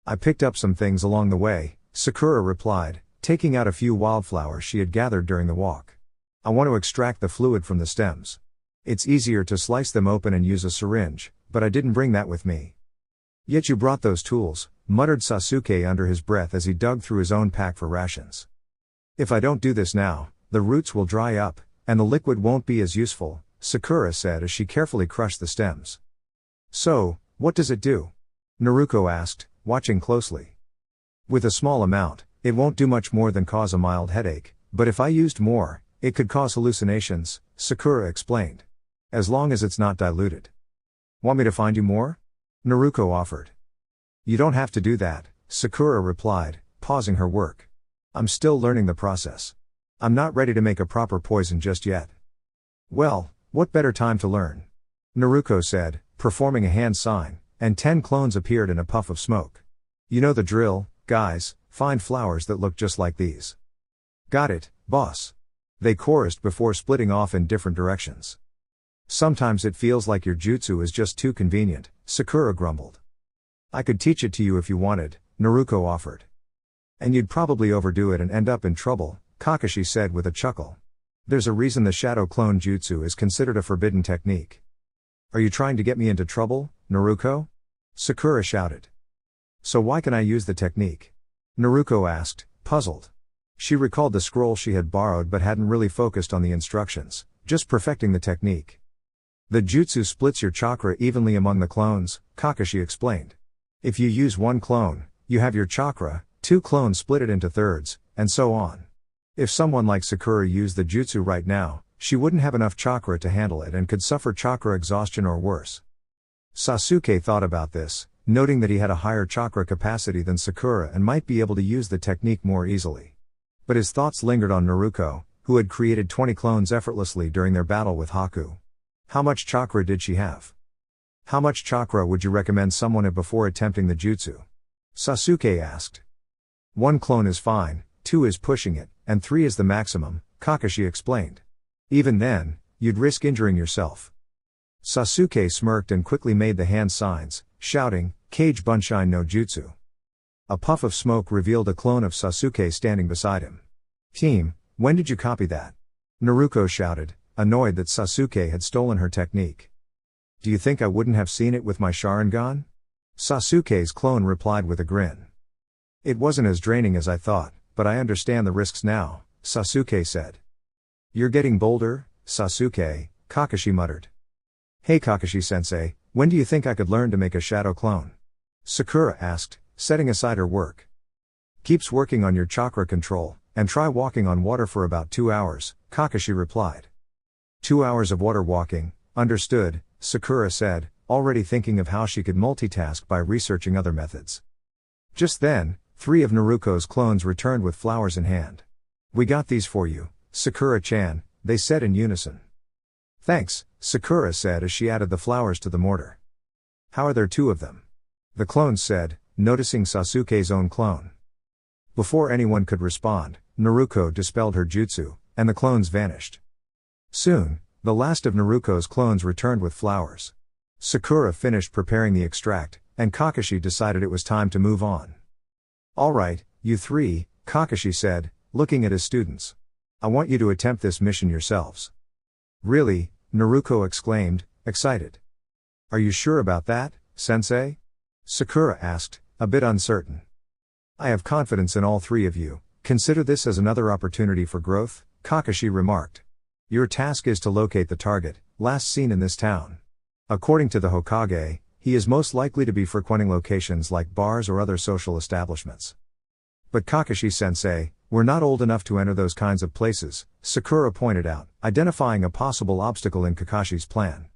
I picked up some things along the way, Sakura replied, taking out a few wildflowers she had gathered during the walk. I want to extract the fluid from the stems. It's easier to slice them open and use a syringe, but I didn't bring that with me. Yet you brought those tools, muttered Sasuke under his breath as he dug through his own pack for rations. If I don't do this now, the roots will dry up, and the liquid won't be as useful, Sakura said as she carefully crushed the stems. So, what does it do? Naruko asked, watching closely. With a small amount, it won't do much more than cause a mild headache, but if I used more, it could cause hallucinations, Sakura explained. As long as it's not diluted. Want me to find you more? Naruko offered. You don't have to do that, Sakura replied, pausing her work. I'm still learning the process. I'm not ready to make a proper poison just yet. Well, what better time to learn? Naruko said, performing a hand sign, and 10 clones appeared in a puff of smoke. You know the drill, guys, find flowers that look just like these. Got it, boss. They chorused before splitting off in different directions. Sometimes it feels like your jutsu is just too convenient, Sakura grumbled. I could teach it to you if you wanted, Naruko offered. And you'd probably overdo it and end up in trouble, Kakashi said with a chuckle. There's a reason the shadow clone jutsu is considered a forbidden technique. Are you trying to get me into trouble, Naruko? Sakura shouted. So why can I use the technique? Naruko asked, puzzled. She recalled the scroll she had borrowed but hadn't really focused on the instructions, just perfecting the technique. The jutsu splits your chakra evenly among the clones, Kakashi explained. If you use one clone, you have your chakra, 2 clones split it into thirds, and so on. If someone like Sakura used the jutsu right now, she wouldn't have enough chakra to handle it and could suffer chakra exhaustion or worse. Sasuke thought about this, noting that he had a higher chakra capacity than Sakura and might be able to use the technique more easily. But his thoughts lingered on Naruko, who had created 20 clones effortlessly during their battle with Haku. How much chakra did she have? How much chakra would you recommend someone have before attempting the jutsu? Sasuke asked. 1 clone is fine, 2 is pushing it, and 3 is the maximum, Kakashi explained. Even then, you'd risk injuring yourself. Sasuke smirked and quickly made the hand signs, shouting, Kage Bunshin no Jutsu. A puff of smoke revealed a clone of Sasuke standing beside him. Team, when did you copy that? Naruko shouted, annoyed that Sasuke had stolen her technique. Do you think I wouldn't have seen it with my Sharingan? Sasuke's clone replied with a grin. It wasn't as draining as I thought, but I understand the risks now, Sasuke said. You're getting bolder, Sasuke, Kakashi muttered. Hey Kakashi-sensei, when do you think I could learn to make a shadow clone? Sakura asked, setting aside her work. Keeps working on your chakra control, and try walking on water for about 2 hours, Kakashi replied. 2 hours of water walking, understood, Sakura said, already thinking of how she could multitask by researching other methods. Just then, 3 of Naruko's clones returned with flowers in hand. We got these for you, Sakura-chan, they said in unison. Thanks, Sakura said as she added the flowers to the mortar. How are there 2 of them? The clones said, noticing Sasuke's own clone. Before anyone could respond, Naruko dispelled her jutsu, and the clones vanished. Soon, the last of Naruko's clones returned with flowers. Sakura finished preparing the extract, and Kakashi decided it was time to move on. Alright, you 3, Kakashi said, looking at his students. I want you to attempt this mission yourselves. Really? Naruko exclaimed, excited. Are you sure about that, sensei? Sakura asked, a bit uncertain. I have confidence in all 3 of you, consider this as another opportunity for growth, Kakashi remarked. Your task is to locate the target, last seen in this town. According to the Hokage, he is most likely to be frequenting locations like bars or other social establishments. But Kakashi-sensei, we're not old enough to enter those kinds of places, Sakura pointed out, identifying a possible obstacle in Kakashi's plan.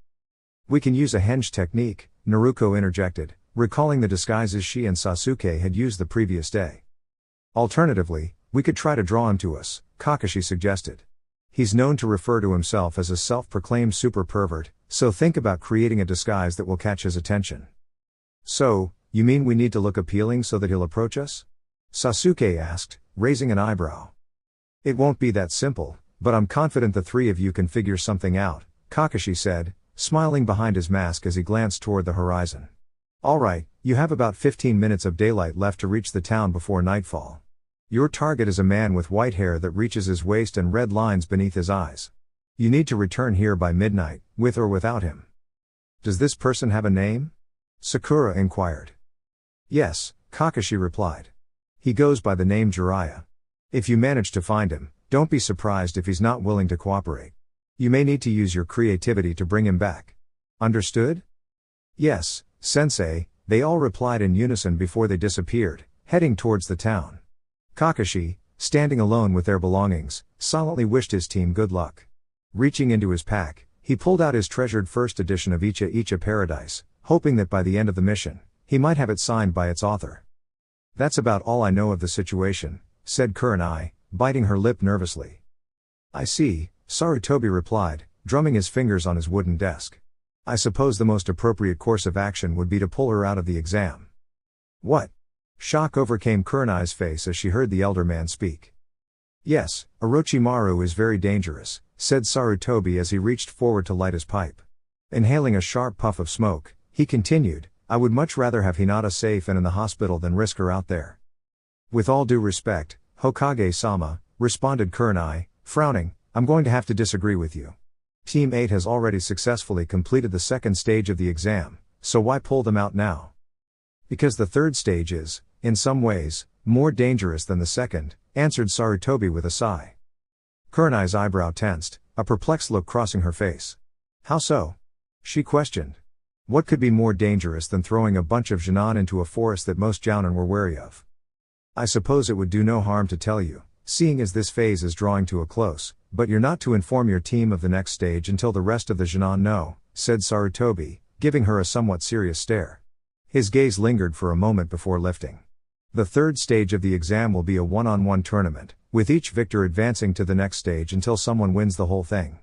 We can use a henge technique, Naruko interjected, recalling the disguises she and Sasuke had used the previous day. Alternatively, we could try to draw him to us, Kakashi suggested. He's known to refer to himself as a self-proclaimed super pervert, so think about creating a disguise that will catch his attention. So, you mean we need to look appealing so that he'll approach us? Sasuke asked, raising an eyebrow. It won't be that simple, but I'm confident the 3 of you can figure something out, Kakashi said, smiling behind his mask as he glanced toward the horizon. Alright, you have about 15 minutes of daylight left to reach the town before nightfall. Your target is a man with white hair that reaches his waist and red lines beneath his eyes. You need to return here by midnight, with or without him. Does this person have a name? Sakura inquired. Yes, Kakashi replied. He goes by the name Jiraiya. If you manage to find him, don't be surprised if he's not willing to cooperate. You may need to use your creativity to bring him back. Understood? Yes, sensei, they all replied in unison before they disappeared, heading towards the town. Kakashi, standing alone with their belongings, silently wished his team good luck. Reaching into his pack, he pulled out his treasured first edition of Icha Paradise, hoping that by the end of the mission, he might have it signed by its author. That's about all I know of the situation, said Kurenai, biting her lip nervously. I see, Sarutobi replied, drumming his fingers on his wooden desk. I suppose the most appropriate course of action would be to pull her out of the exam. What? Shock overcame Kurenai's face as she heard the elder man speak. Yes, Orochimaru is very dangerous, said Sarutobi as he reached forward to light his pipe. Inhaling a sharp puff of smoke, he continued, I would much rather have Hinata safe and in the hospital than risk her out there. With all due respect, Hokage-sama, responded Kurenai, frowning, I'm going to have to disagree with you. Team 8 has already successfully completed the second stage of the exam, so why pull them out now? Because the third stage is, in some ways, more dangerous than the second, answered Sarutobi with a sigh. Kurenai's eyebrow tensed, a perplexed look crossing her face. How so? She questioned. What could be more dangerous than throwing a bunch of Genin into a forest that most Jounin were wary of? I suppose it would do no harm to tell you, seeing as this phase is drawing to a close, but you're not to inform your team of the next stage until the rest of the Genin know, said Sarutobi, giving her a somewhat serious stare. His gaze lingered for a moment before lifting. The third stage of the exam will be a one-on-one tournament, with each victor advancing to the next stage until someone wins the whole thing.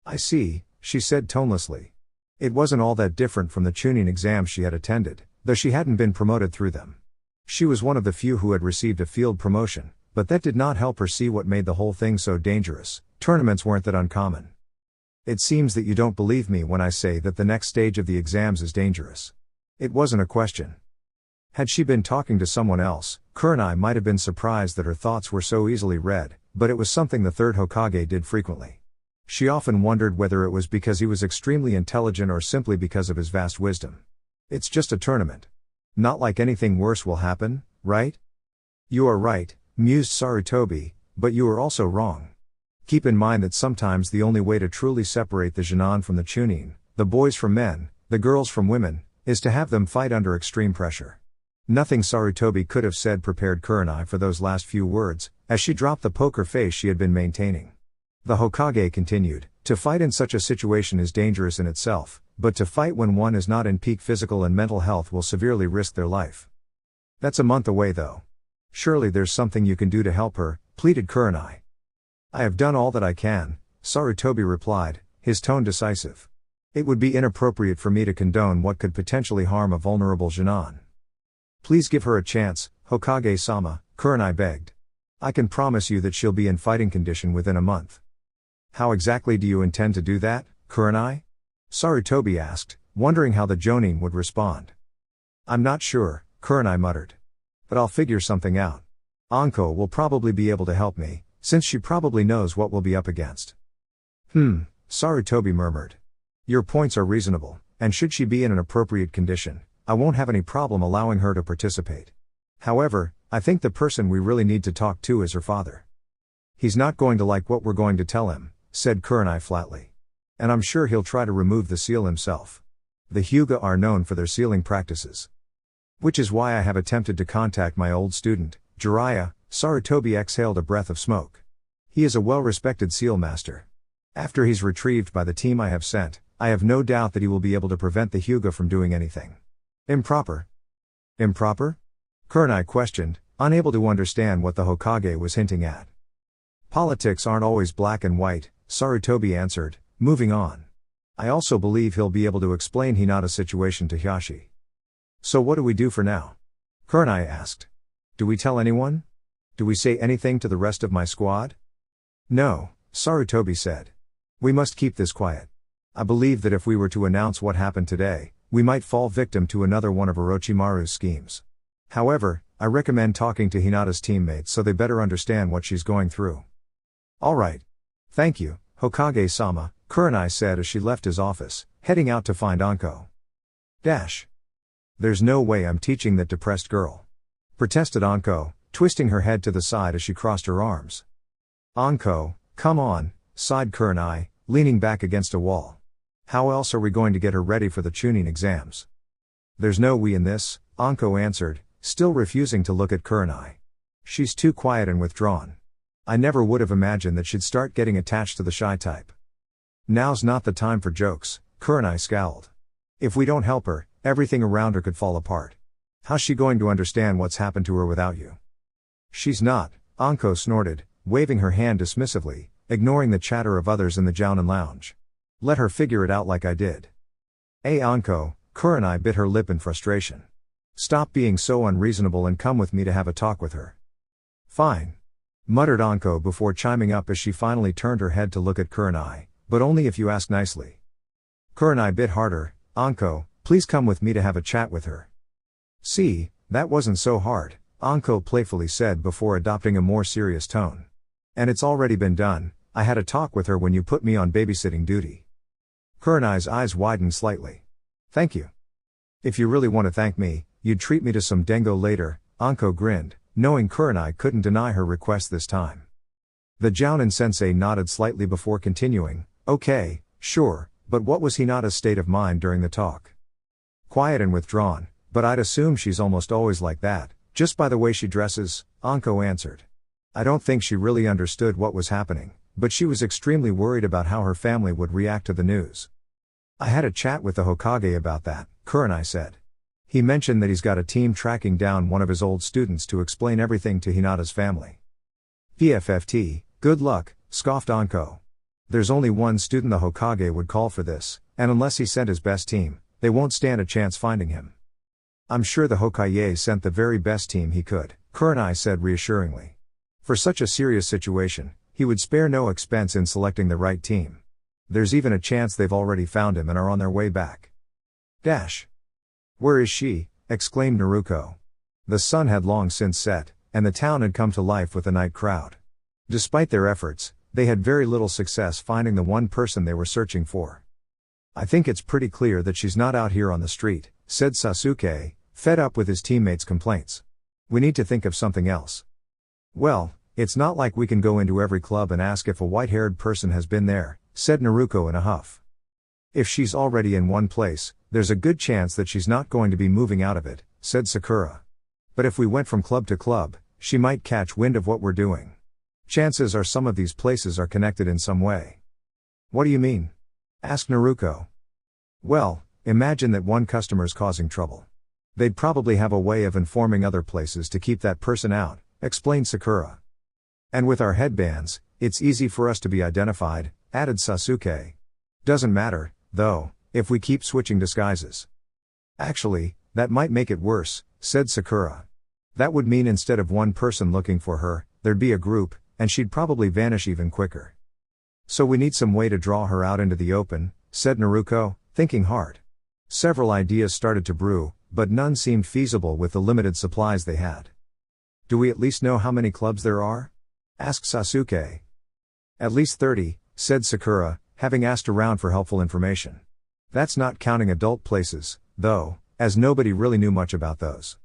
I see, she said tonelessly. It wasn't all that different from the Chunin exams she had attended, though she hadn't been promoted through them. She was one of the few who had received a field promotion, but that did not help her see what made the whole thing so dangerous. Tournaments weren't that uncommon. It seems that you don't believe me when I say that the next stage of the exams is dangerous. It wasn't a question. Had she been talking to someone else, Kurenai might have been surprised that her thoughts were so easily read, but it was something the third Hokage did frequently. She often wondered whether it was because he was extremely intelligent or simply because of his vast wisdom. It's just a tournament. Not like anything worse will happen, right? You are right, mused Sarutobi, but you are also wrong. Keep in mind that sometimes the only way to truly separate the Junon from the Chunin, the boys from men, the girls from women, is to have them fight under extreme pressure. Nothing Sarutobi could have said prepared Kurenai for those last few words, as she dropped the poker face she had been maintaining. The Hokage continued, to fight in such a situation is dangerous in itself, but to fight when one is not in peak physical and mental health will severely risk their life. That's a month away though. Surely there's something you can do to help her, pleaded Kurenai. I have done all that I can, Sarutobi replied, his tone decisive. It would be inappropriate for me to condone what could potentially harm a vulnerable Junon. Please give her a chance, Hokage-sama, Kurenai begged. I can promise you that she'll be in fighting condition within a month. How exactly do you intend to do that, Kurenai? Sarutobi asked, wondering how the Jonin would respond. I'm not sure, Kurenai muttered. But I'll figure something out. Anko will probably be able to help me, since she probably knows what we'll be up against. Sarutobi murmured. Your points are reasonable, and should she be in an appropriate condition, I won't have any problem allowing her to participate. However, I think the person we really need to talk to is her father. He's not going to like what we're going to tell him, said Kurenai flatly. And I'm sure he'll try to remove the seal himself. The Hyuga are known for their sealing practices. Which is why I have attempted to contact my old student, Jiraiya. Sarutobi exhaled a breath of smoke. He is a well-respected seal master. After he's retrieved by the team I have sent, I have no doubt that he will be able to prevent the Hyuga from doing anything improper. Improper? Kurenai questioned, unable to understand what the Hokage was hinting at. Politics aren't always black and white, Sarutobi answered, moving on. I also believe he'll be able to explain Hinata's situation to Hiashi. So what do we do for now? Kurenai asked. Do we tell anyone? Do we say anything to the rest of my squad? No, Sarutobi said. We must keep this quiet. I believe that if we were to announce what happened today, we might fall victim to another one of Orochimaru's schemes. However, I recommend talking to Hinata's teammates so they better understand what she's going through. All right. Thank you, Hokage-sama, Kurenai said as she left his office, heading out to find Anko. There's no way I'm teaching that depressed girl. Protested Anko, twisting her head to the side as she crossed her arms. Anko, come on, sighed Kurenai, leaning back against a wall. How else are we going to get her ready for the Chunin exams? There's no we in this, Anko answered, still refusing to look at Kurenai. She's too quiet and withdrawn. I never would have imagined that she'd start getting attached to the shy type. Now's not the time for jokes, Kurenai scowled. If we don't help her, everything around her could fall apart. How's she going to understand what's happened to her without you? She's not, Anko snorted, waving her hand dismissively, ignoring the chatter of others in the Jounin lounge. Let her figure it out like I did. Anko, Kurenai bit her lip in frustration. Stop being so unreasonable and come with me to have a talk with her. Fine. Muttered Anko before chiming up as she finally turned her head to look at Kurenai, but only if you ask nicely. Kurenai bit harder. Anko, please come with me to have a chat with her. See, that wasn't so hard, Anko playfully said before adopting a more serious tone. And it's already been done, I had a talk with her when you put me on babysitting duty. Kurenai's eyes widened slightly. Thank you. If you really want to thank me, you'd treat me to some dengo later, Anko grinned, knowing Kurenai couldn't deny her request this time. The Jounin sensei nodded slightly before continuing, okay, sure, but what was Hinata's state of mind during the talk? Quiet and withdrawn, but I'd assume she's almost always like that, just by the way she dresses, Anko answered. I don't think she really understood what was happening, but she was extremely worried about how her family would react to the news. I had a chat with the Hokage about that, Kurenai said. He mentioned that he's got a team tracking down one of his old students to explain everything to Hinata's family. PFFT, good luck, scoffed Anko. There's only one student the Hokage would call for this, and unless he sent his best team, they won't stand a chance finding him. I'm sure the Hokage sent the very best team he could, Kurenai said reassuringly. For such a serious situation, he would spare no expense in selecting the right team. There's even a chance they've already found him and are on their way back. Dash. Where is she? Exclaimed Naruko. The sun had long since set, and the town had come to life with the night crowd. Despite their efforts, they had very little success finding the one person they were searching for. I think it's pretty clear that she's not out here on the street, said Sasuke, fed up with his teammates' complaints. We need to think of something else. Well, it's not like we can go into every club and ask if a white-haired person has been there, said Naruko in a huff. If she's already in one place, there's a good chance that she's not going to be moving out of it, said Sakura. But if we went from club to club, she might catch wind of what we're doing. Chances are some of these places are connected in some way. What do you mean? Asked Naruko. Well, imagine that one customer's causing trouble. They'd probably have a way of informing other places to keep that person out, explained Sakura. And with our headbands, it's easy for us to be identified, added Sasuke. Doesn't matter, though, if we keep switching disguises. Actually, that might make it worse, said Sakura. That would mean instead of one person looking for her, there'd be a group, and she'd probably vanish even quicker. So we need some way to draw her out into the open, said Naruko, thinking hard. Several ideas started to brew, but none seemed feasible with the limited supplies they had. Do we at least know how many clubs there are? Asked Sasuke. At least 30, said Sakura, having asked around for helpful information. That's not counting adult places, though, as nobody really knew much about those.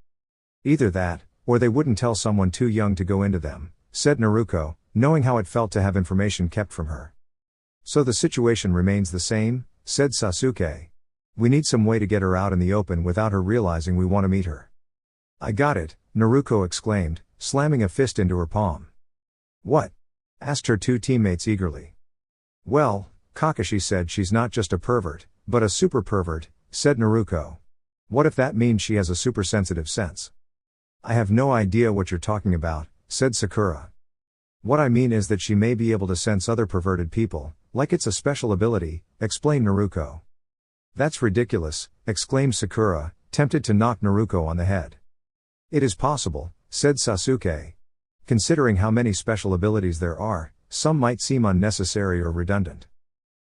Either that, or they wouldn't tell someone too young to go into them, said Naruko, knowing how it felt to have information kept from her. So the situation remains the same, said Sasuke. We need some way to get her out in the open without her realizing we want to meet her. I got it, Naruko exclaimed, slamming a fist into her palm. What? Asked her two teammates eagerly. Well, Kakashi said she's not just a pervert, but a super pervert, said Naruko. What if that means she has a super sensitive sense? I have no idea what you're talking about, said Sakura. What I mean is that she may be able to sense other perverted people, like it's a special ability, explained Naruko. That's ridiculous, exclaimed Sakura, tempted to knock Naruko on the head. It is possible, said Sasuke. Considering how many special abilities there are, some might seem unnecessary or redundant.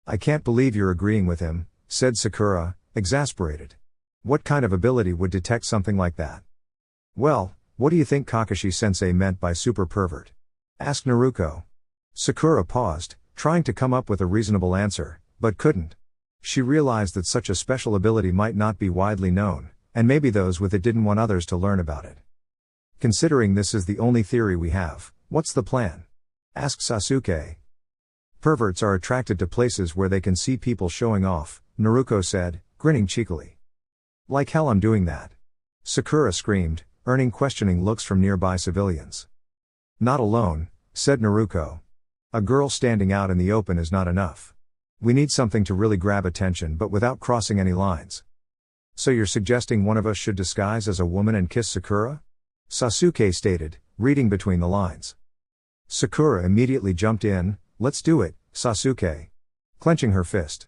I can't believe you're agreeing with him, said Sakura, exasperated. What kind of ability would detect something like that? Well, what do you think Kakashi-sensei meant by super pervert? Asked Naruko. Sakura paused, trying to come up with a reasonable answer, but couldn't. She realized that such a special ability might not be widely known, and maybe those with it didn't want others to learn about it. Considering this is the only theory we have, what's the plan? Asked Sasuke. Perverts are attracted to places where they can see people showing off, Naruko said, grinning cheekily. Like hell I'm doing that. Sakura screamed, earning questioning looks from nearby civilians. Not alone, said Naruko. A girl standing out in the open is not enough. We need something to really grab attention but without crossing any lines. So you're suggesting one of us should disguise as a woman and kiss Sakura? Sasuke stated, reading between the lines. Sakura immediately jumped in, let's do it, Sasuke. Clenching her fist.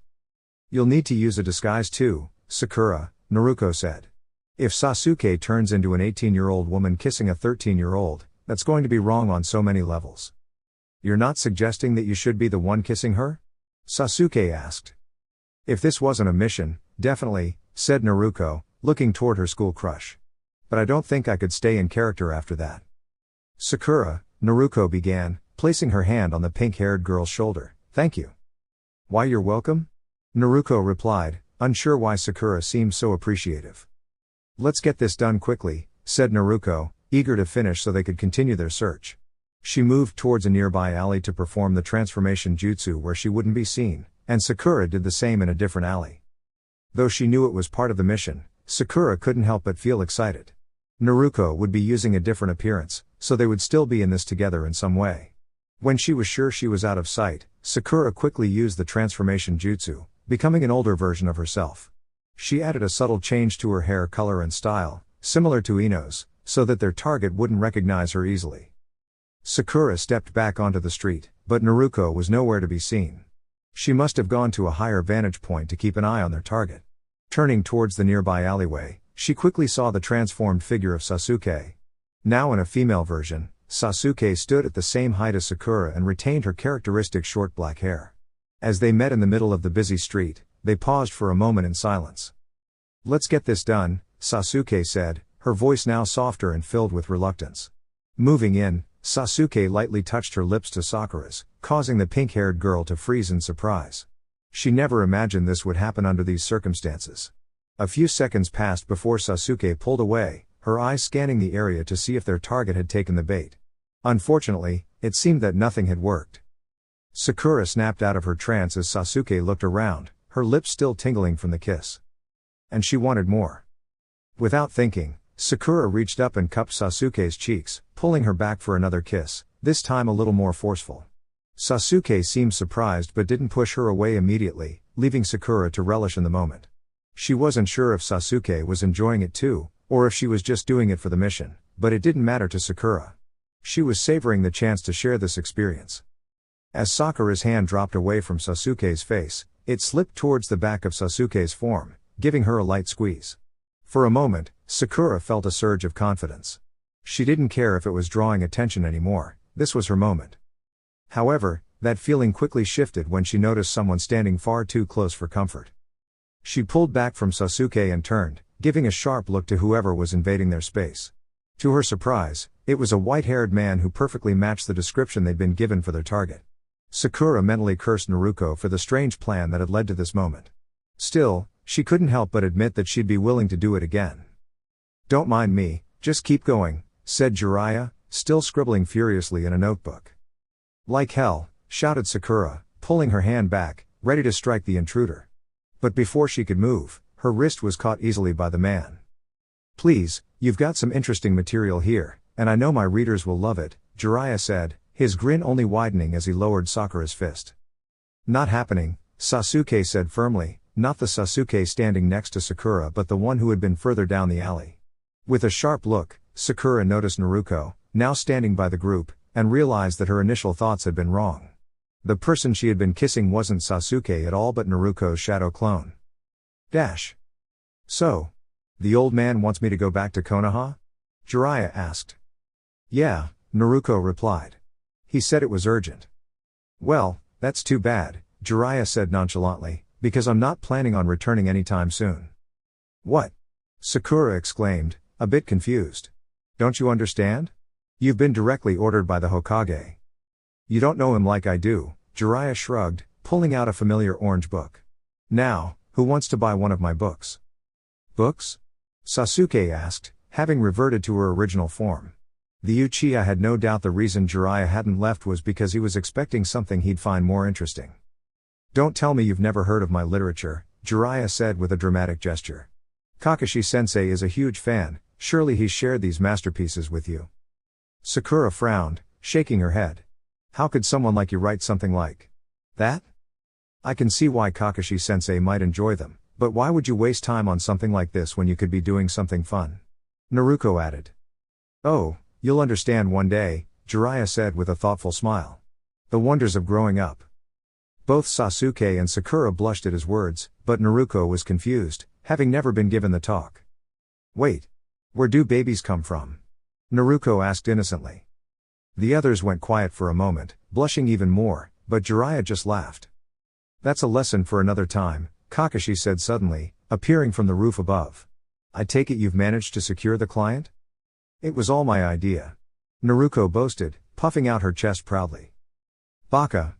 You'll need to use a disguise too, Sakura, Naruko said. If Sasuke turns into an 18-year-old woman kissing a 13-year-old, that's going to be wrong on so many levels. You're not suggesting that you should be the one kissing her? Sasuke asked. If this wasn't a mission, definitely, said Naruko, looking toward her school crush. But I don't think I could stay in character after that. Sakura, Naruko began, placing her hand on the pink-haired girl's shoulder. Thank you. Why, you're welcome? Naruko replied, unsure why Sakura seemed so appreciative. Let's get this done quickly, said Naruko, eager to finish so they could continue their search. She moved towards a nearby alley to perform the transformation jutsu where she wouldn't be seen, and Sakura did the same in a different alley. Though she knew it was part of the mission, Sakura couldn't help but feel excited. Naruko would be using a different appearance, so they would still be in this together in some way. When she was sure she was out of sight, Sakura quickly used the transformation jutsu, becoming an older version of herself. She added a subtle change to her hair color and style, similar to Ino's, so that their target wouldn't recognize her easily. Sakura stepped back onto the street, but Naruko was nowhere to be seen. She must have gone to a higher vantage point to keep an eye on their target. Turning towards the nearby alleyway, she quickly saw the transformed figure of Sasuke. Now in a female version, Sasuke stood at the same height as Sakura and retained her characteristic short black hair. As they met in the middle of the busy street, they paused for a moment in silence. "Let's get this done," Sasuke said, her voice now softer and filled with reluctance. Moving in, Sasuke lightly touched her lips to Sakura's, causing the pink-haired girl to freeze in surprise. She never imagined this would happen under these circumstances. A few seconds passed before Sasuke pulled away, her eyes scanning the area to see if their target had taken the bait. Unfortunately, it seemed that nothing had worked. Sakura snapped out of her trance as Sasuke looked around, her lips still tingling from the kiss. And she wanted more. Without thinking, Sakura reached up and cupped Sasuke's cheeks, pulling her back for another kiss, this time a little more forceful. Sasuke seemed surprised but didn't push her away immediately, leaving Sakura to relish in the moment. She wasn't sure if Sasuke was enjoying it too, or if she was just doing it for the mission, but it didn't matter to Sakura. She was savoring the chance to share this experience. As Sakura's hand dropped away from Sasuke's face, it slipped towards the back of Sasuke's form, giving her a light squeeze. For a moment, Sakura felt a surge of confidence. She didn't care if it was drawing attention anymore, this was her moment. However, that feeling quickly shifted when she noticed someone standing far too close for comfort. She pulled back from Sasuke and turned, giving a sharp look to whoever was invading their space. To her surprise, it was a white-haired man who perfectly matched the description they'd been given for their target. Sakura mentally cursed Naruko for the strange plan that had led to this moment. Still, she couldn't help but admit that she'd be willing to do it again. "Don't mind me, just keep going," said Jiraiya, still scribbling furiously in a notebook. "Like hell," shouted Sakura, pulling her hand back, ready to strike the intruder. But before she could move, her wrist was caught easily by the man. "Please, you've got some interesting material here, and I know my readers will love it," Jiraiya said, his grin only widening as he lowered Sakura's fist. "Not happening," Sasuke said firmly, not the Sasuke standing next to Sakura but the one who had been further down the alley. With a sharp look, Sakura noticed Naruko, now standing by the group, and realized that her initial thoughts had been wrong. The person she had been kissing wasn't Sasuke at all but Naruko's shadow clone. "So, the old man wants me to go back to Konoha?" Jiraiya asked. "Yeah," Naruko replied. "He said it was urgent." "Well, that's too bad," Jiraiya said nonchalantly, "because I'm not planning on returning anytime soon." "What?" Sakura exclaimed, a bit confused. "Don't you understand? You've been directly ordered by the Hokage." "You don't know him like I do," Jiraiya shrugged, pulling out a familiar orange book. "Now, who wants to buy one of my books?" "Books?" Sasuke asked, having reverted to her original form. The Uchiha had no doubt the reason Jiraiya hadn't left was because he was expecting something he'd find more interesting. "Don't tell me you've never heard of my literature," Jiraiya said with a dramatic gesture. "Kakashi-sensei is a huge fan, surely he's shared these masterpieces with you." Sakura frowned, shaking her head. "How could someone like you write something like that? I can see why Kakashi-sensei might enjoy them, but why would you waste time on something like this when you could be doing something fun?" Naruko added. "Oh, you'll understand one day," Jiraiya said with a thoughtful smile. "The wonders of growing up." Both Sasuke and Sakura blushed at his words, but Naruko was confused, having never been given the talk. "Wait. Where do babies come from?" Naruko asked innocently. The others went quiet for a moment, blushing even more, but Jiraiya just laughed. "That's a lesson for another time," Kakashi said suddenly, appearing from the roof above. "I take it you've managed to secure the client?" "It was all my idea," Naruko boasted, puffing out her chest proudly. "Baka.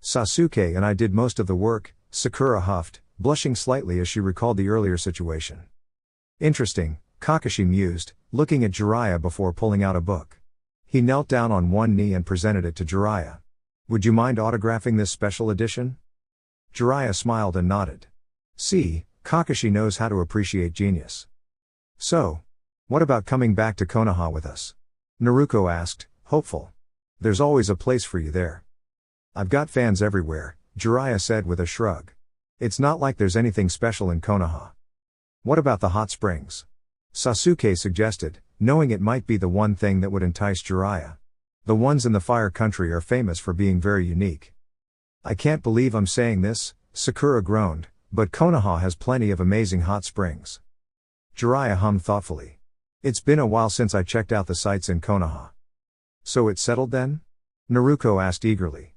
Sasuke and I did most of the work," Sakura huffed, blushing slightly as she recalled the earlier situation. "Interesting," Kakashi mused, looking at Jiraiya before pulling out a book. He knelt down on one knee and presented it to Jiraiya. "Would you mind autographing this special edition?" Jiraiya smiled and nodded. "See, Kakashi knows how to appreciate genius." "So, what about coming back to Konoha with us?" Naruko asked, hopeful. "There's always a place for you there." "I've got fans everywhere," Jiraiya said with a shrug. "It's not like there's anything special in Konoha." "What about the hot springs?" Sasuke suggested, knowing it might be the one thing that would entice Jiraiya. "The ones in the Fire Country are famous for being very unique." "I can't believe I'm saying this," Sakura groaned, "but Konoha has plenty of amazing hot springs." Jiraiya hummed thoughtfully. "It's been a while since I checked out the sights in Konoha." "So it's settled then?" Naruko asked eagerly.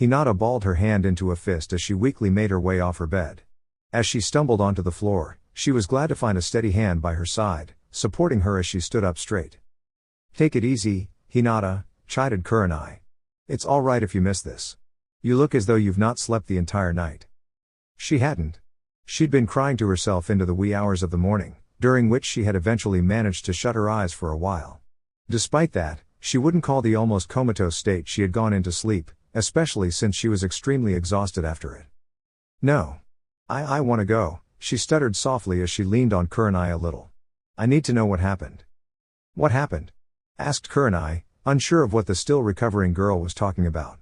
Hinata balled her hand into a fist as she weakly made her way off her bed. As she stumbled onto the floor, she was glad to find a steady hand by her side, supporting her as she stood up straight. "Take it easy, Hinata," chided Kurenai. "It's alright if you miss this. You look as though you've not slept the entire night." She hadn't. She'd been crying to herself into the wee hours of the morning, during which she had eventually managed to shut her eyes for a while. Despite that, she wouldn't call the almost comatose state she had gone into sleep, especially since she was extremely exhausted after it. "No. I want to go," she stuttered softly as she leaned on Kurenai a little. "I need to know what happened." "What happened?" asked Kurenai, unsure of what the still recovering girl was talking about.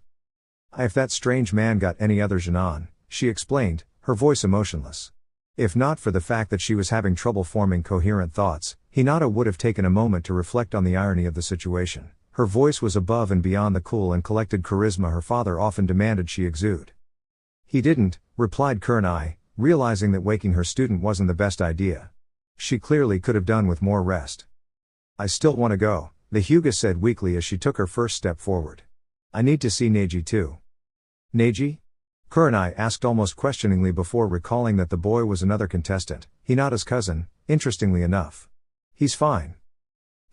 "If that strange man got any other Jinan," she explained, her voice emotionless. If not for the fact that she was having trouble forming coherent thoughts, Hinata would have taken a moment to reflect on the irony of the situation. Her voice was above and beyond the cool and collected charisma her father often demanded she exude. "He didn't," replied Kurenai, realizing that waking her student wasn't the best idea. She clearly could have done with more rest. "I still want to go," the Hyuga said weakly as she took her first step forward. "I need to see Neji too." "Neji?" Kurenai asked almost questioningly before recalling that the boy was another contestant, Hinata's cousin, interestingly enough. "He's fine."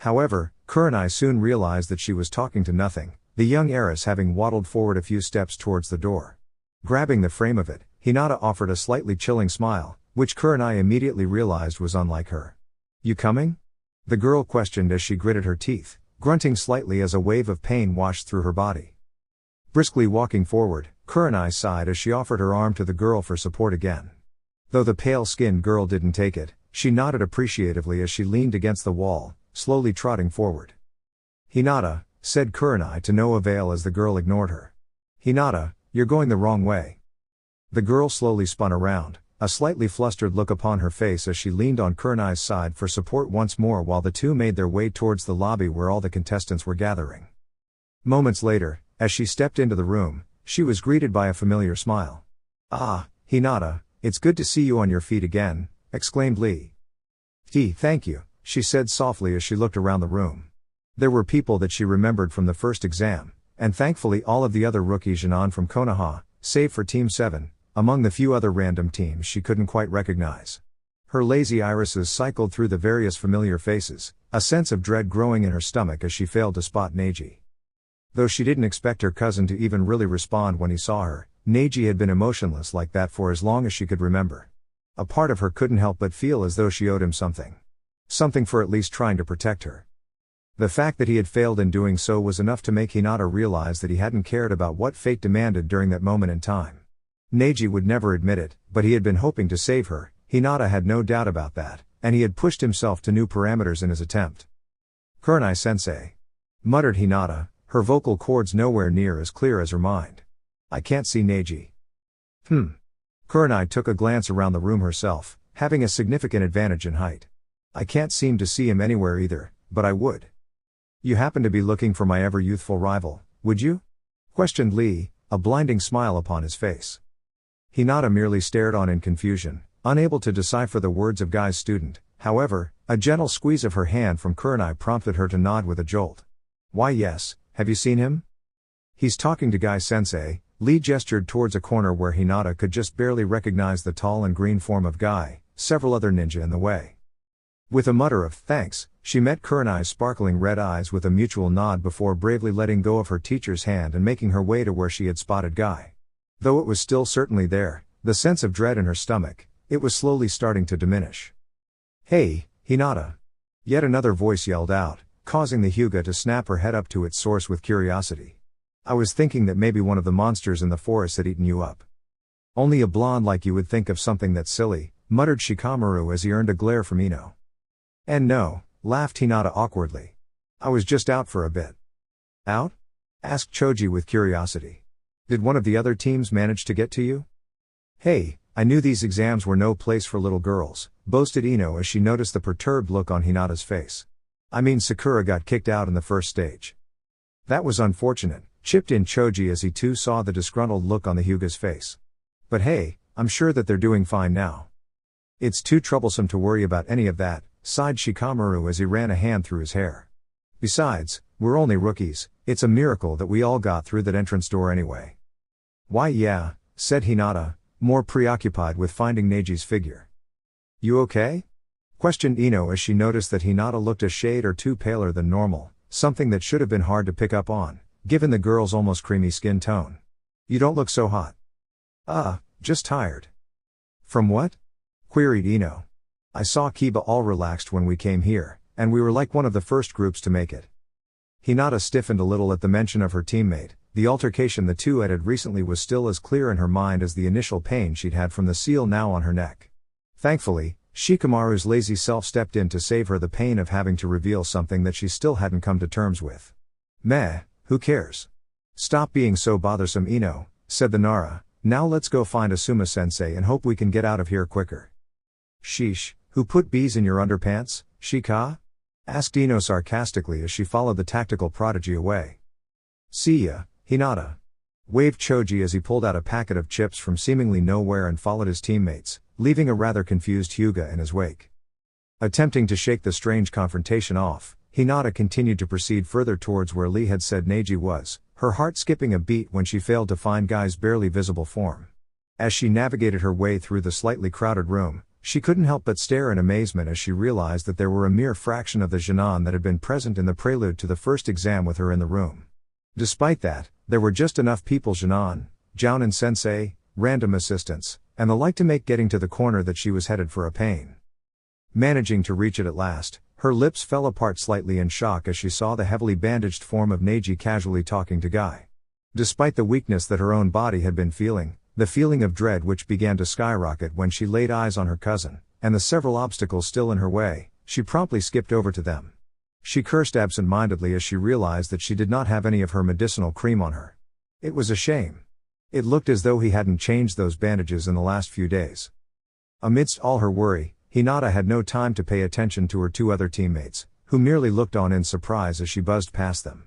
However, Kurenai soon realized that she was talking to nothing, the young heiress having waddled forward a few steps towards the door. Grabbing the frame of it, Hinata offered a slightly chilling smile, which Kurenai immediately realized was unlike her. "You coming?" the girl questioned as she gritted her teeth, grunting slightly as a wave of pain washed through her body. Briskly walking forward, Kurenai sighed as she offered her arm to the girl for support again. Though the pale-skinned girl didn't take it, she nodded appreciatively as she leaned against the wall, slowly trotting forward. "Hinata," said Kurenai to no avail as the girl ignored her. "Hinata, you're going the wrong way." The girl slowly spun around, a slightly flustered look upon her face as she leaned on Kurenai's side for support once more while the two made their way towards the lobby where all the contestants were gathering. Moments later, as she stepped into the room, she was greeted by a familiar smile. "Ah, Hinata, it's good to see you on your feet again," exclaimed Lee. Thank you," she said softly as she looked around the room. There were people that she remembered from the first exam, and thankfully all of the other rookie Jinan from Konoha, save for Team 7, among the few other random teams she couldn't quite recognize. Her lazy irises cycled through the various familiar faces, a sense of dread growing in her stomach as she failed to spot Neji. Though she didn't expect her cousin to even really respond when he saw her, Neji had been emotionless like that for as long as she could remember. A part of her couldn't help but feel as though she owed him something. Something for at least trying to protect her. The fact that he had failed in doing so was enough to make Hinata realize that he hadn't cared about what fate demanded during that moment in time. Neji would never admit it, but he had been hoping to save her, Hinata had no doubt about that, and he had pushed himself to new parameters in his attempt. "Kurenai-sensei," muttered Hinata, her vocal cords nowhere near as clear as her mind. "I can't see Neji." Kurenai took a glance around the room herself, having a significant advantage in height. "I can't seem to see him anywhere either, but I would." "You happen to be looking for my ever-youthful rival, would you?" questioned Lee, a blinding smile upon his face. Hinata merely stared on in confusion, unable to decipher the words of Guy's student. However, a gentle squeeze of her hand from Kurenai prompted her to nod with a jolt. "Why yes, have you seen him?" "He's talking to Guy-sensei." Lee gestured towards a corner where Hinata could just barely recognize the tall and green form of Guy, several other ninja in the way. With a mutter of thanks, she met Kurenai's sparkling red eyes with a mutual nod before bravely letting go of her teacher's hand and making her way to where she had spotted Guy. Though it was still certainly there, the sense of dread in her stomach, it was slowly starting to diminish. "Hey, Hinata!" Yet another voice yelled out, causing the Hyuga to snap her head up to its source with curiosity. "I was thinking that maybe one of the monsters in the forest had eaten you up." "Only a blonde like you would think of something that silly," muttered Shikamaru as he earned a glare from Ino. "And no," laughed Hinata awkwardly. "I was just out for a bit." "Out?" asked Choji with curiosity. "Did one of the other teams manage to get to you?" "Hey, I knew these exams were no place for little girls," boasted Ino as she noticed the perturbed look on Hinata's face. "I mean Sakura got kicked out in the first stage." "That was unfortunate," chipped in Choji as he too saw the disgruntled look on the Hyuga's face. "But hey, I'm sure that they're doing fine now." "It's too troublesome to worry about any of that," sighed Shikamaru as he ran a hand through his hair. "Besides, we're only rookies, it's a miracle that we all got through that entrance door anyway." Why yeah, said Hinata, more preoccupied with finding Neji's figure. You okay? Questioned Ino as she noticed that Hinata looked a shade or two paler than normal, something that should have been hard to pick up on, given the girl's almost creamy skin tone. You don't look so hot. Just tired. From what? Queried Ino. I saw Kiba all relaxed when we came here, and we were like one of the first groups to make it. Hinata stiffened a little at the mention of her teammate. The altercation the two had recently was still as clear in her mind as the initial pain she'd had from the seal now on her neck. Thankfully, Shikamaru's lazy self stepped in to save her the pain of having to reveal something that she still hadn't come to terms with. Meh, who cares? Stop being so bothersome, Ino, said the Nara. Now let's go find Asuma-sensei and hope we can get out of here quicker. Sheesh, who put bees in your underpants, Shika? Asked Ino sarcastically as she followed the tactical prodigy away. See ya, Hinata. Waved Choji as he pulled out a packet of chips from seemingly nowhere and followed his teammates, leaving a rather confused Hyuga in his wake. Attempting to shake the strange confrontation off, Hinata continued to proceed further towards where Lee had said Neji was, her heart skipping a beat when she failed to find Guy's barely visible form. As she navigated her way through the slightly crowded room, she couldn't help but stare in amazement as she realized that there were a mere fraction of the Jinan that had been present in the prelude to the first exam with her in the room. Despite that, there were just enough people Jinan, Jounin sensei, random assistants, and the like to make getting to the corner that she was headed for a pain. Managing to reach it at last, her lips fell apart slightly in shock as she saw the heavily bandaged form of Neji casually talking to Guy. Despite the weakness that her own body had been feeling, the feeling of dread which began to skyrocket when she laid eyes on her cousin, and the several obstacles still in her way, she promptly skipped over to them. She cursed absent-mindedly as she realized that she did not have any of her medicinal cream on her. It was a shame. It looked as though he hadn't changed those bandages in the last few days. Amidst all her worry, Hinata had no time to pay attention to her two other teammates, who merely looked on in surprise as she buzzed past them.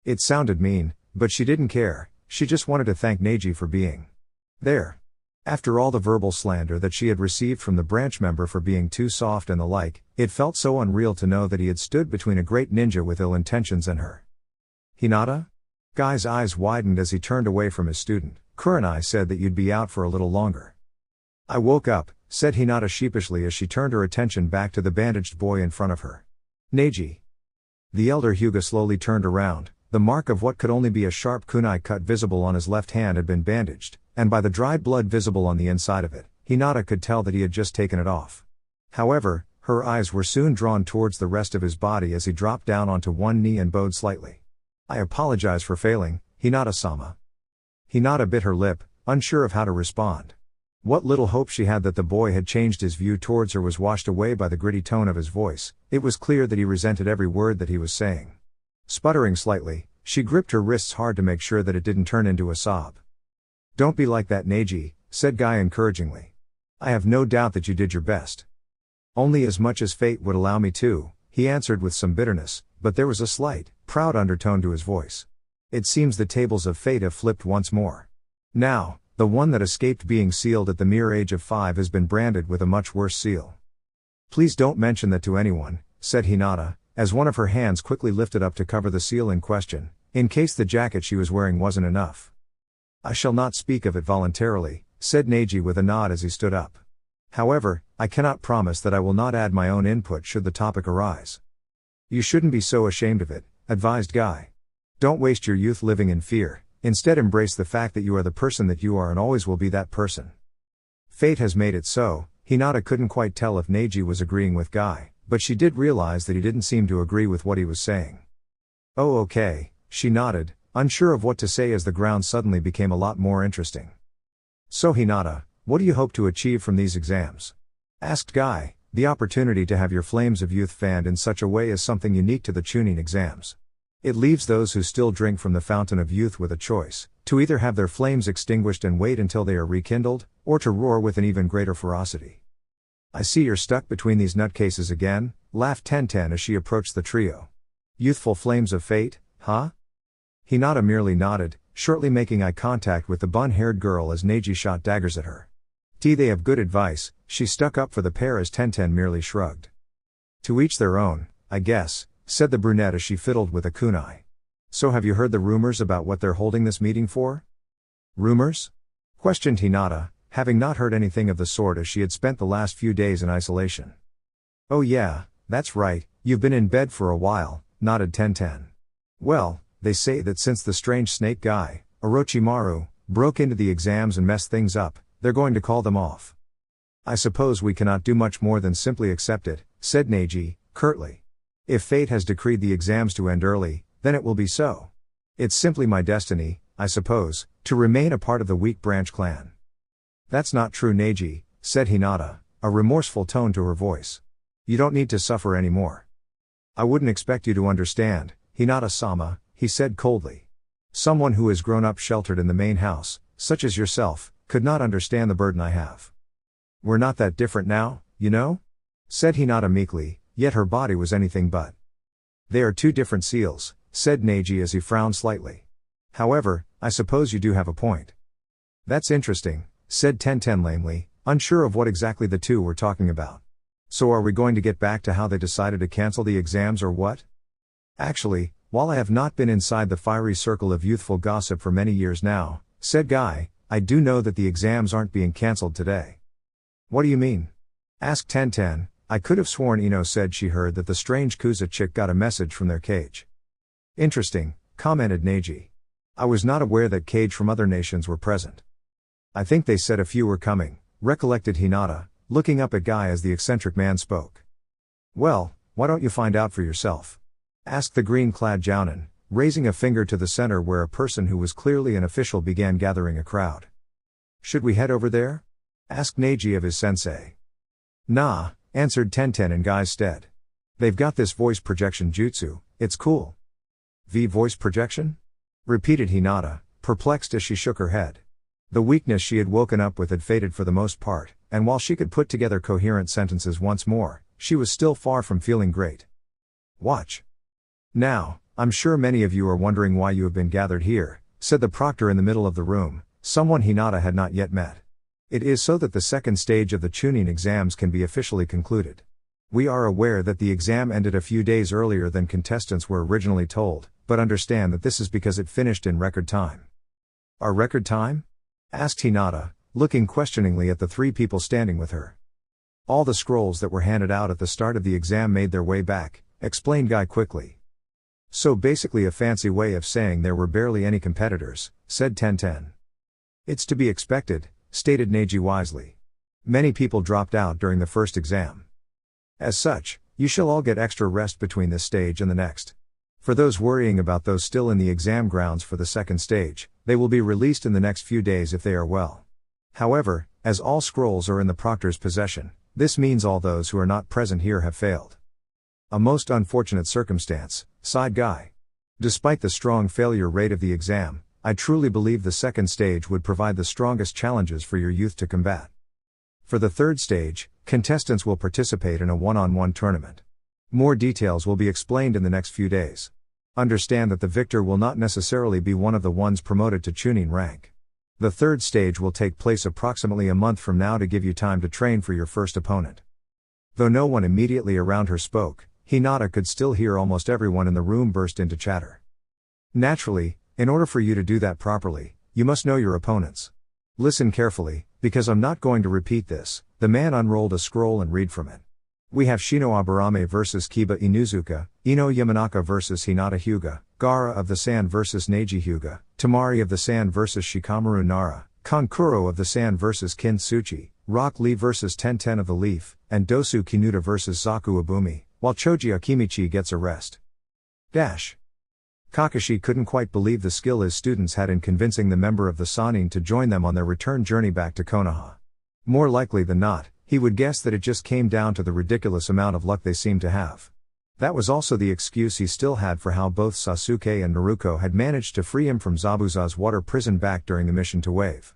It sounded mean, but she didn't care. She just wanted to thank Neji for being there. After all the verbal slander that she had received from the branch member for being too soft and the like, it felt so unreal to know that he had stood between a great ninja with ill intentions and her. Hinata? Guy's eyes widened as he turned away from his student. Kurenai said that you'd be out for a little longer. I woke up, said Hinata sheepishly as she turned her attention back to the bandaged boy in front of her. Neji. The elder Hyuga slowly turned around. The mark of what could only be a sharp kunai cut visible on his left hand had been bandaged, and by the dried blood visible on the inside of it, Hinata could tell that he had just taken it off. However, her eyes were soon drawn towards the rest of his body as he dropped down onto one knee and bowed slightly. I apologize for failing, Hinata-sama. Hinata bit her lip, unsure of how to respond. What little hope she had that the boy had changed his view towards her was washed away by the gritty tone of his voice. It was clear that he resented every word that he was saying. Sputtering slightly, she gripped her wrists hard to make sure that it didn't turn into a sob. Don't be like that, Neji, said Guy encouragingly. I have no doubt that you did your best. Only as much as fate would allow me to, he answered with some bitterness, but there was a slight, proud undertone to his voice. It seems the tables of fate have flipped once more. Now, the one that escaped being sealed at the mere age of 5 has been branded with a much worse seal. Please don't mention that to anyone, said Hinata, as one of her hands quickly lifted up to cover the seal in question, in case the jacket she was wearing wasn't enough. I shall not speak of it voluntarily, said Neji with a nod as he stood up. However, I cannot promise that I will not add my own input should the topic arise. You shouldn't be so ashamed of it, advised Guy. Don't waste your youth living in fear. Instead embrace the fact that you are the person that you are and always will be that person. Fate has made it so. Hinata couldn't quite tell if Neji was agreeing with Guy, but she did realize that he didn't seem to agree with what he was saying. Oh okay, she nodded, unsure of what to say as the ground suddenly became a lot more interesting. So Hinata, what do you hope to achieve from these exams? Asked Guy. The opportunity to have your flames of youth fanned in such a way is something unique to the Chunin exams. It leaves those who still drink from the fountain of youth with a choice, to either have their flames extinguished and wait until they are rekindled, or to roar with an even greater ferocity. I see you're stuck between these nutcases again, laughed Tenten as she approached the trio. Youthful flames of fate, huh? Hinata merely nodded, shortly making eye contact with the bun-haired girl as Neji shot daggers at her. They have good advice, she stuck up for the pair as Tenten merely shrugged. To each their own, I guess, said the brunette as she fiddled with a kunai. So have you heard the rumors about what they're holding this meeting for? Rumors? Questioned Hinata, having not heard anything of the sort as she had spent the last few days in isolation. Oh yeah, that's right, you've been in bed for a while, nodded Tenten. Well, they say that since the strange snake guy, Orochimaru, broke into the exams and messed things up, they're going to call them off. I suppose we cannot do much more than simply accept it, said Neji, curtly. If fate has decreed the exams to end early, then it will be so. It's simply my destiny, I suppose, to remain a part of the weak branch clan. That's not true, Neji, said Hinata, a remorseful tone to her voice. You don't need to suffer anymore. I wouldn't expect you to understand, Hinata-sama, he said coldly. Someone who has grown up sheltered in the main house, such as yourself, could not understand the burden I have. We're not that different now, you know? Said Hinata meekly, yet her body was anything but. They are two different seals, said Neji as he frowned slightly. However, I suppose you do have a point. That's interesting, said Tenten lamely, unsure of what exactly the two were talking about. So are we going to get back to how they decided to cancel the exams or what? Actually, while I have not been inside the fiery circle of youthful gossip for many years now, said Guy, I do know that the exams aren't being cancelled today. What do you mean? Asked Tenten. I could have sworn Ino said she heard that the strange Kuza chick got a message from their cage. Interesting, commented Neji. I was not aware that cage from other nations were present. I think they said a few were coming, recollected Hinata, looking up at Guy as the eccentric man spoke. Well, why don't you find out for yourself? Asked the green-clad Jounin, raising a finger to the center where a person who was clearly an official began gathering a crowd. Should we head over there? Asked Neji of his sensei. Nah, answered Tenten in Guy's stead. They've got this voice projection jutsu, it's cool. Voice projection? Repeated Hinata, perplexed as she shook her head. The weakness she had woken up with had faded for the most part, and while she could put together coherent sentences once more, she was still far from feeling great. Watch. Now, I'm sure many of you are wondering why you have been gathered here, said the proctor in the middle of the room, someone Hinata had not yet met. It is so that the second stage of the Chunin exams can be officially concluded. We are aware that the exam ended a few days earlier than contestants were originally told, but understand that this is because it finished in record time. Our record time? Asked Hinata, looking questioningly at the three people standing with her. All the scrolls that were handed out at the start of the exam made their way back, explained Guy quickly. So basically a fancy way of saying there were barely any competitors, said Tenten. It's to be expected, stated Neji wisely. Many people dropped out during the first exam. As such, you shall all get extra rest between this stage and the next. For those worrying about those still in the exam grounds for the second stage, they will be released in the next few days if they are well. However, as all scrolls are in the proctor's possession, this means all those who are not present here have failed. A most unfortunate circumstance, sighed Guy. Despite the strong failure rate of the exam, I truly believe the second stage would provide the strongest challenges for your youth to combat. For the third stage, contestants will participate in a one-on-one tournament. More details will be explained in the next few days. Understand that the victor will not necessarily be one of the ones promoted to Chunin rank. The third stage will take place approximately a month from now to give you time to train for your first opponent. Though no one immediately around her spoke, Hinata could still hear almost everyone in the room burst into chatter. Naturally, in order for you to do that properly, you must know your opponents. Listen carefully, because I'm not going to repeat this. The man unrolled a scroll and read from it. We have Shino Aburame vs Kiba Inuzuka, Ino Yamanaka vs Hinata Hyuga, Gaara of the Sand vs Neji Hyuga, Tamari of the Sand vs Shikamaru Nara, Kankuro of the Sand vs Kintsuchi, Rock Lee vs Tenten of the Leaf, and Dosu Kinuta vs Zaku Abumi, while Choji Akimichi gets a rest. Kakashi couldn't quite believe the skill his students had in convincing the member of the Sannin to join them on their return journey back to Konoha. More likely than not, he would guess that it just came down to the ridiculous amount of luck they seemed to have. That was also the excuse he still had for how both Sasuke and Naruko had managed to free him from Zabuza's water prison back during the mission to Wave.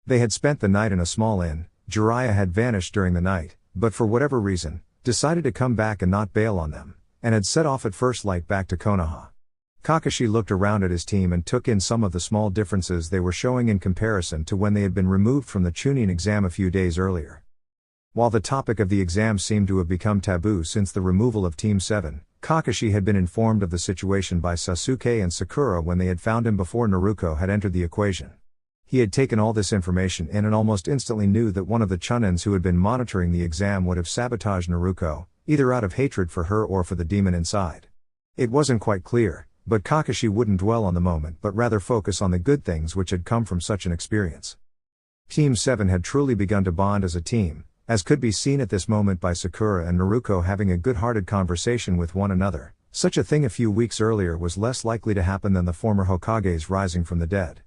They had spent the night in a small inn. Jiraiya had vanished during the night, but for whatever reason, decided to come back and not bail on them, and had set off at first light back to Konoha. Kakashi looked around at his team and took in some of the small differences they were showing in comparison to when they had been removed from the Chunin exam a few days earlier. While the topic of the exam seemed to have become taboo since the removal of Team 7, Kakashi had been informed of the situation by Sasuke and Sakura when they had found him before Naruko had entered the equation. He had taken all this information in and almost instantly knew that one of the Chunins who had been monitoring the exam would have sabotaged Naruko, either out of hatred for her or for the demon inside. It wasn't quite clear, but Kakashi wouldn't dwell on the moment but rather focus on the good things which had come from such an experience. Team 7 had truly begun to bond as a team, as could be seen at this moment by Sakura and Naruko having a good-hearted conversation with one another. Such a thing a few weeks earlier was less likely to happen than the former Hokage's rising from the dead.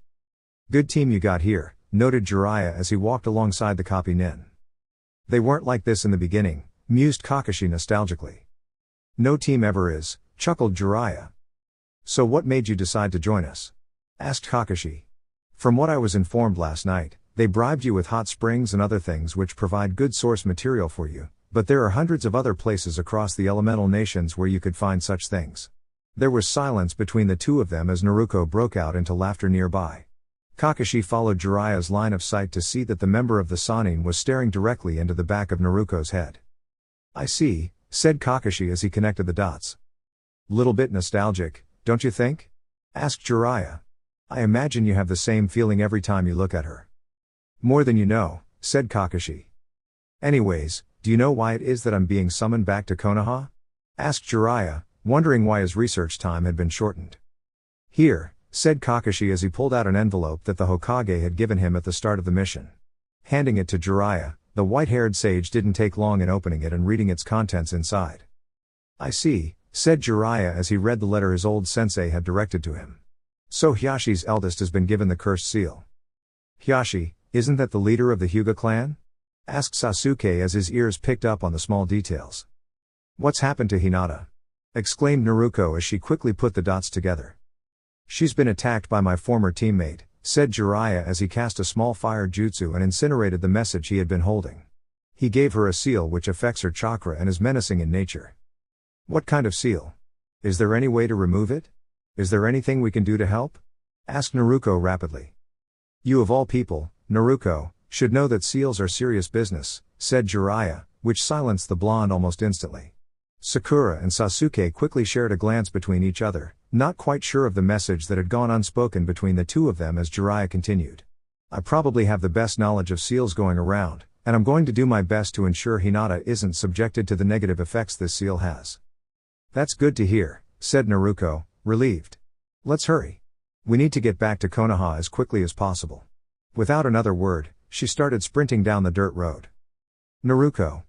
"Good team you got here," noted Jiraiya as he walked alongside the copy nin. "They weren't like this in the beginning," mused Kakashi nostalgically. "No team ever is," chuckled Jiraiya. "So what made you decide to join us?" asked Kakashi. "From what I was informed last night, they bribed you with hot springs and other things which provide good source material for you, but there are hundreds of other places across the elemental nations where you could find such things." There was silence between the two of them as Naruko broke out into laughter nearby. Kakashi followed Jiraiya's line of sight to see that the member of the Sannin was staring directly into the back of Naruko's head. "I see," said Kakashi as he connected the dots. "Little bit nostalgic, don't you think?" asked Jiraiya. "I imagine you have the same feeling every time you look at her." "More than you know," said Kakashi. "Anyways, do you know why it is that I'm being summoned back to Konoha?" asked Jiraiya, wondering why his research time had been shortened. "Here," said Kakashi as he pulled out an envelope that the Hokage had given him at the start of the mission. Handing it to Jiraiya, the white-haired sage didn't take long in opening it and reading its contents inside. "I see," said Jiraiya as he read the letter his old sensei had directed to him. "So Hyashi's eldest has been given the cursed seal." "Hyashi, isn't that the leader of the Hyuga clan?" asked Sasuke as his ears picked up on the small details. "What's happened to Hinata?" exclaimed Naruko as she quickly put the dots together. "She's been attacked by my former teammate," said Jiraiya as he cast a small fire jutsu and incinerated the message he had been holding. "He gave her a seal which affects her chakra and is menacing in nature." "What kind of seal? Is there any way to remove it? Is there anything we can do to help?" asked Naruko rapidly. "You of all people, Naruko, should know that seals are serious business," said Jiraiya, which silenced the blonde almost instantly. Sakura and Sasuke quickly shared a glance between each other, not quite sure of the message that had gone unspoken between the two of them as Jiraiya continued. "I probably have the best knowledge of seals going around, and I'm going to do my best to ensure Hinata isn't subjected to the negative effects this seal has." "That's good to hear," said Naruko, relieved. "Let's hurry. We need to get back to Konoha as quickly as possible." Without another word, she started sprinting down the dirt road. "Naruko!"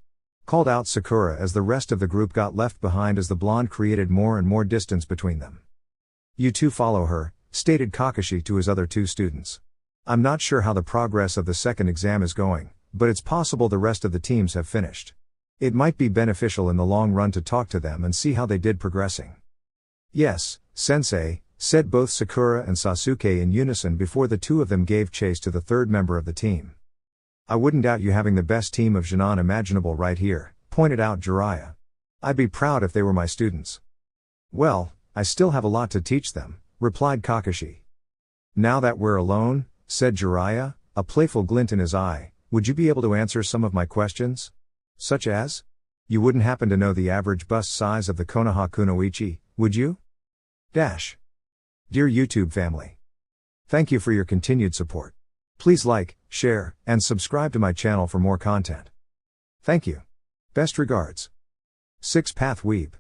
called out Sakura as the rest of the group got left behind as the blonde created more and more distance between them. "You two follow her," stated Kakashi to his other two students. "I'm not sure how the progress of the second exam is going, but it's possible the rest of the teams have finished. It might be beneficial in the long run to talk to them and see how they did progressing." "Yes, Sensei," said both Sakura and Sasuke in unison before the two of them gave chase to the third member of the team. "I wouldn't doubt you having the best team of Genin imaginable right here," pointed out Jiraiya. "I'd be proud if they were my students." "Well, I still have a lot to teach them," replied Kakashi. "Now that we're alone," said Jiraiya, a playful glint in his eye, "would you be able to answer some of my questions? Such as? You wouldn't happen to know the average bust size of the Konoha Kunoichi, would you? Dear YouTube family, thank you for your continued support. Please like, share, and subscribe to my channel for more content. Thank you. Best regards. 6 Path Weeb.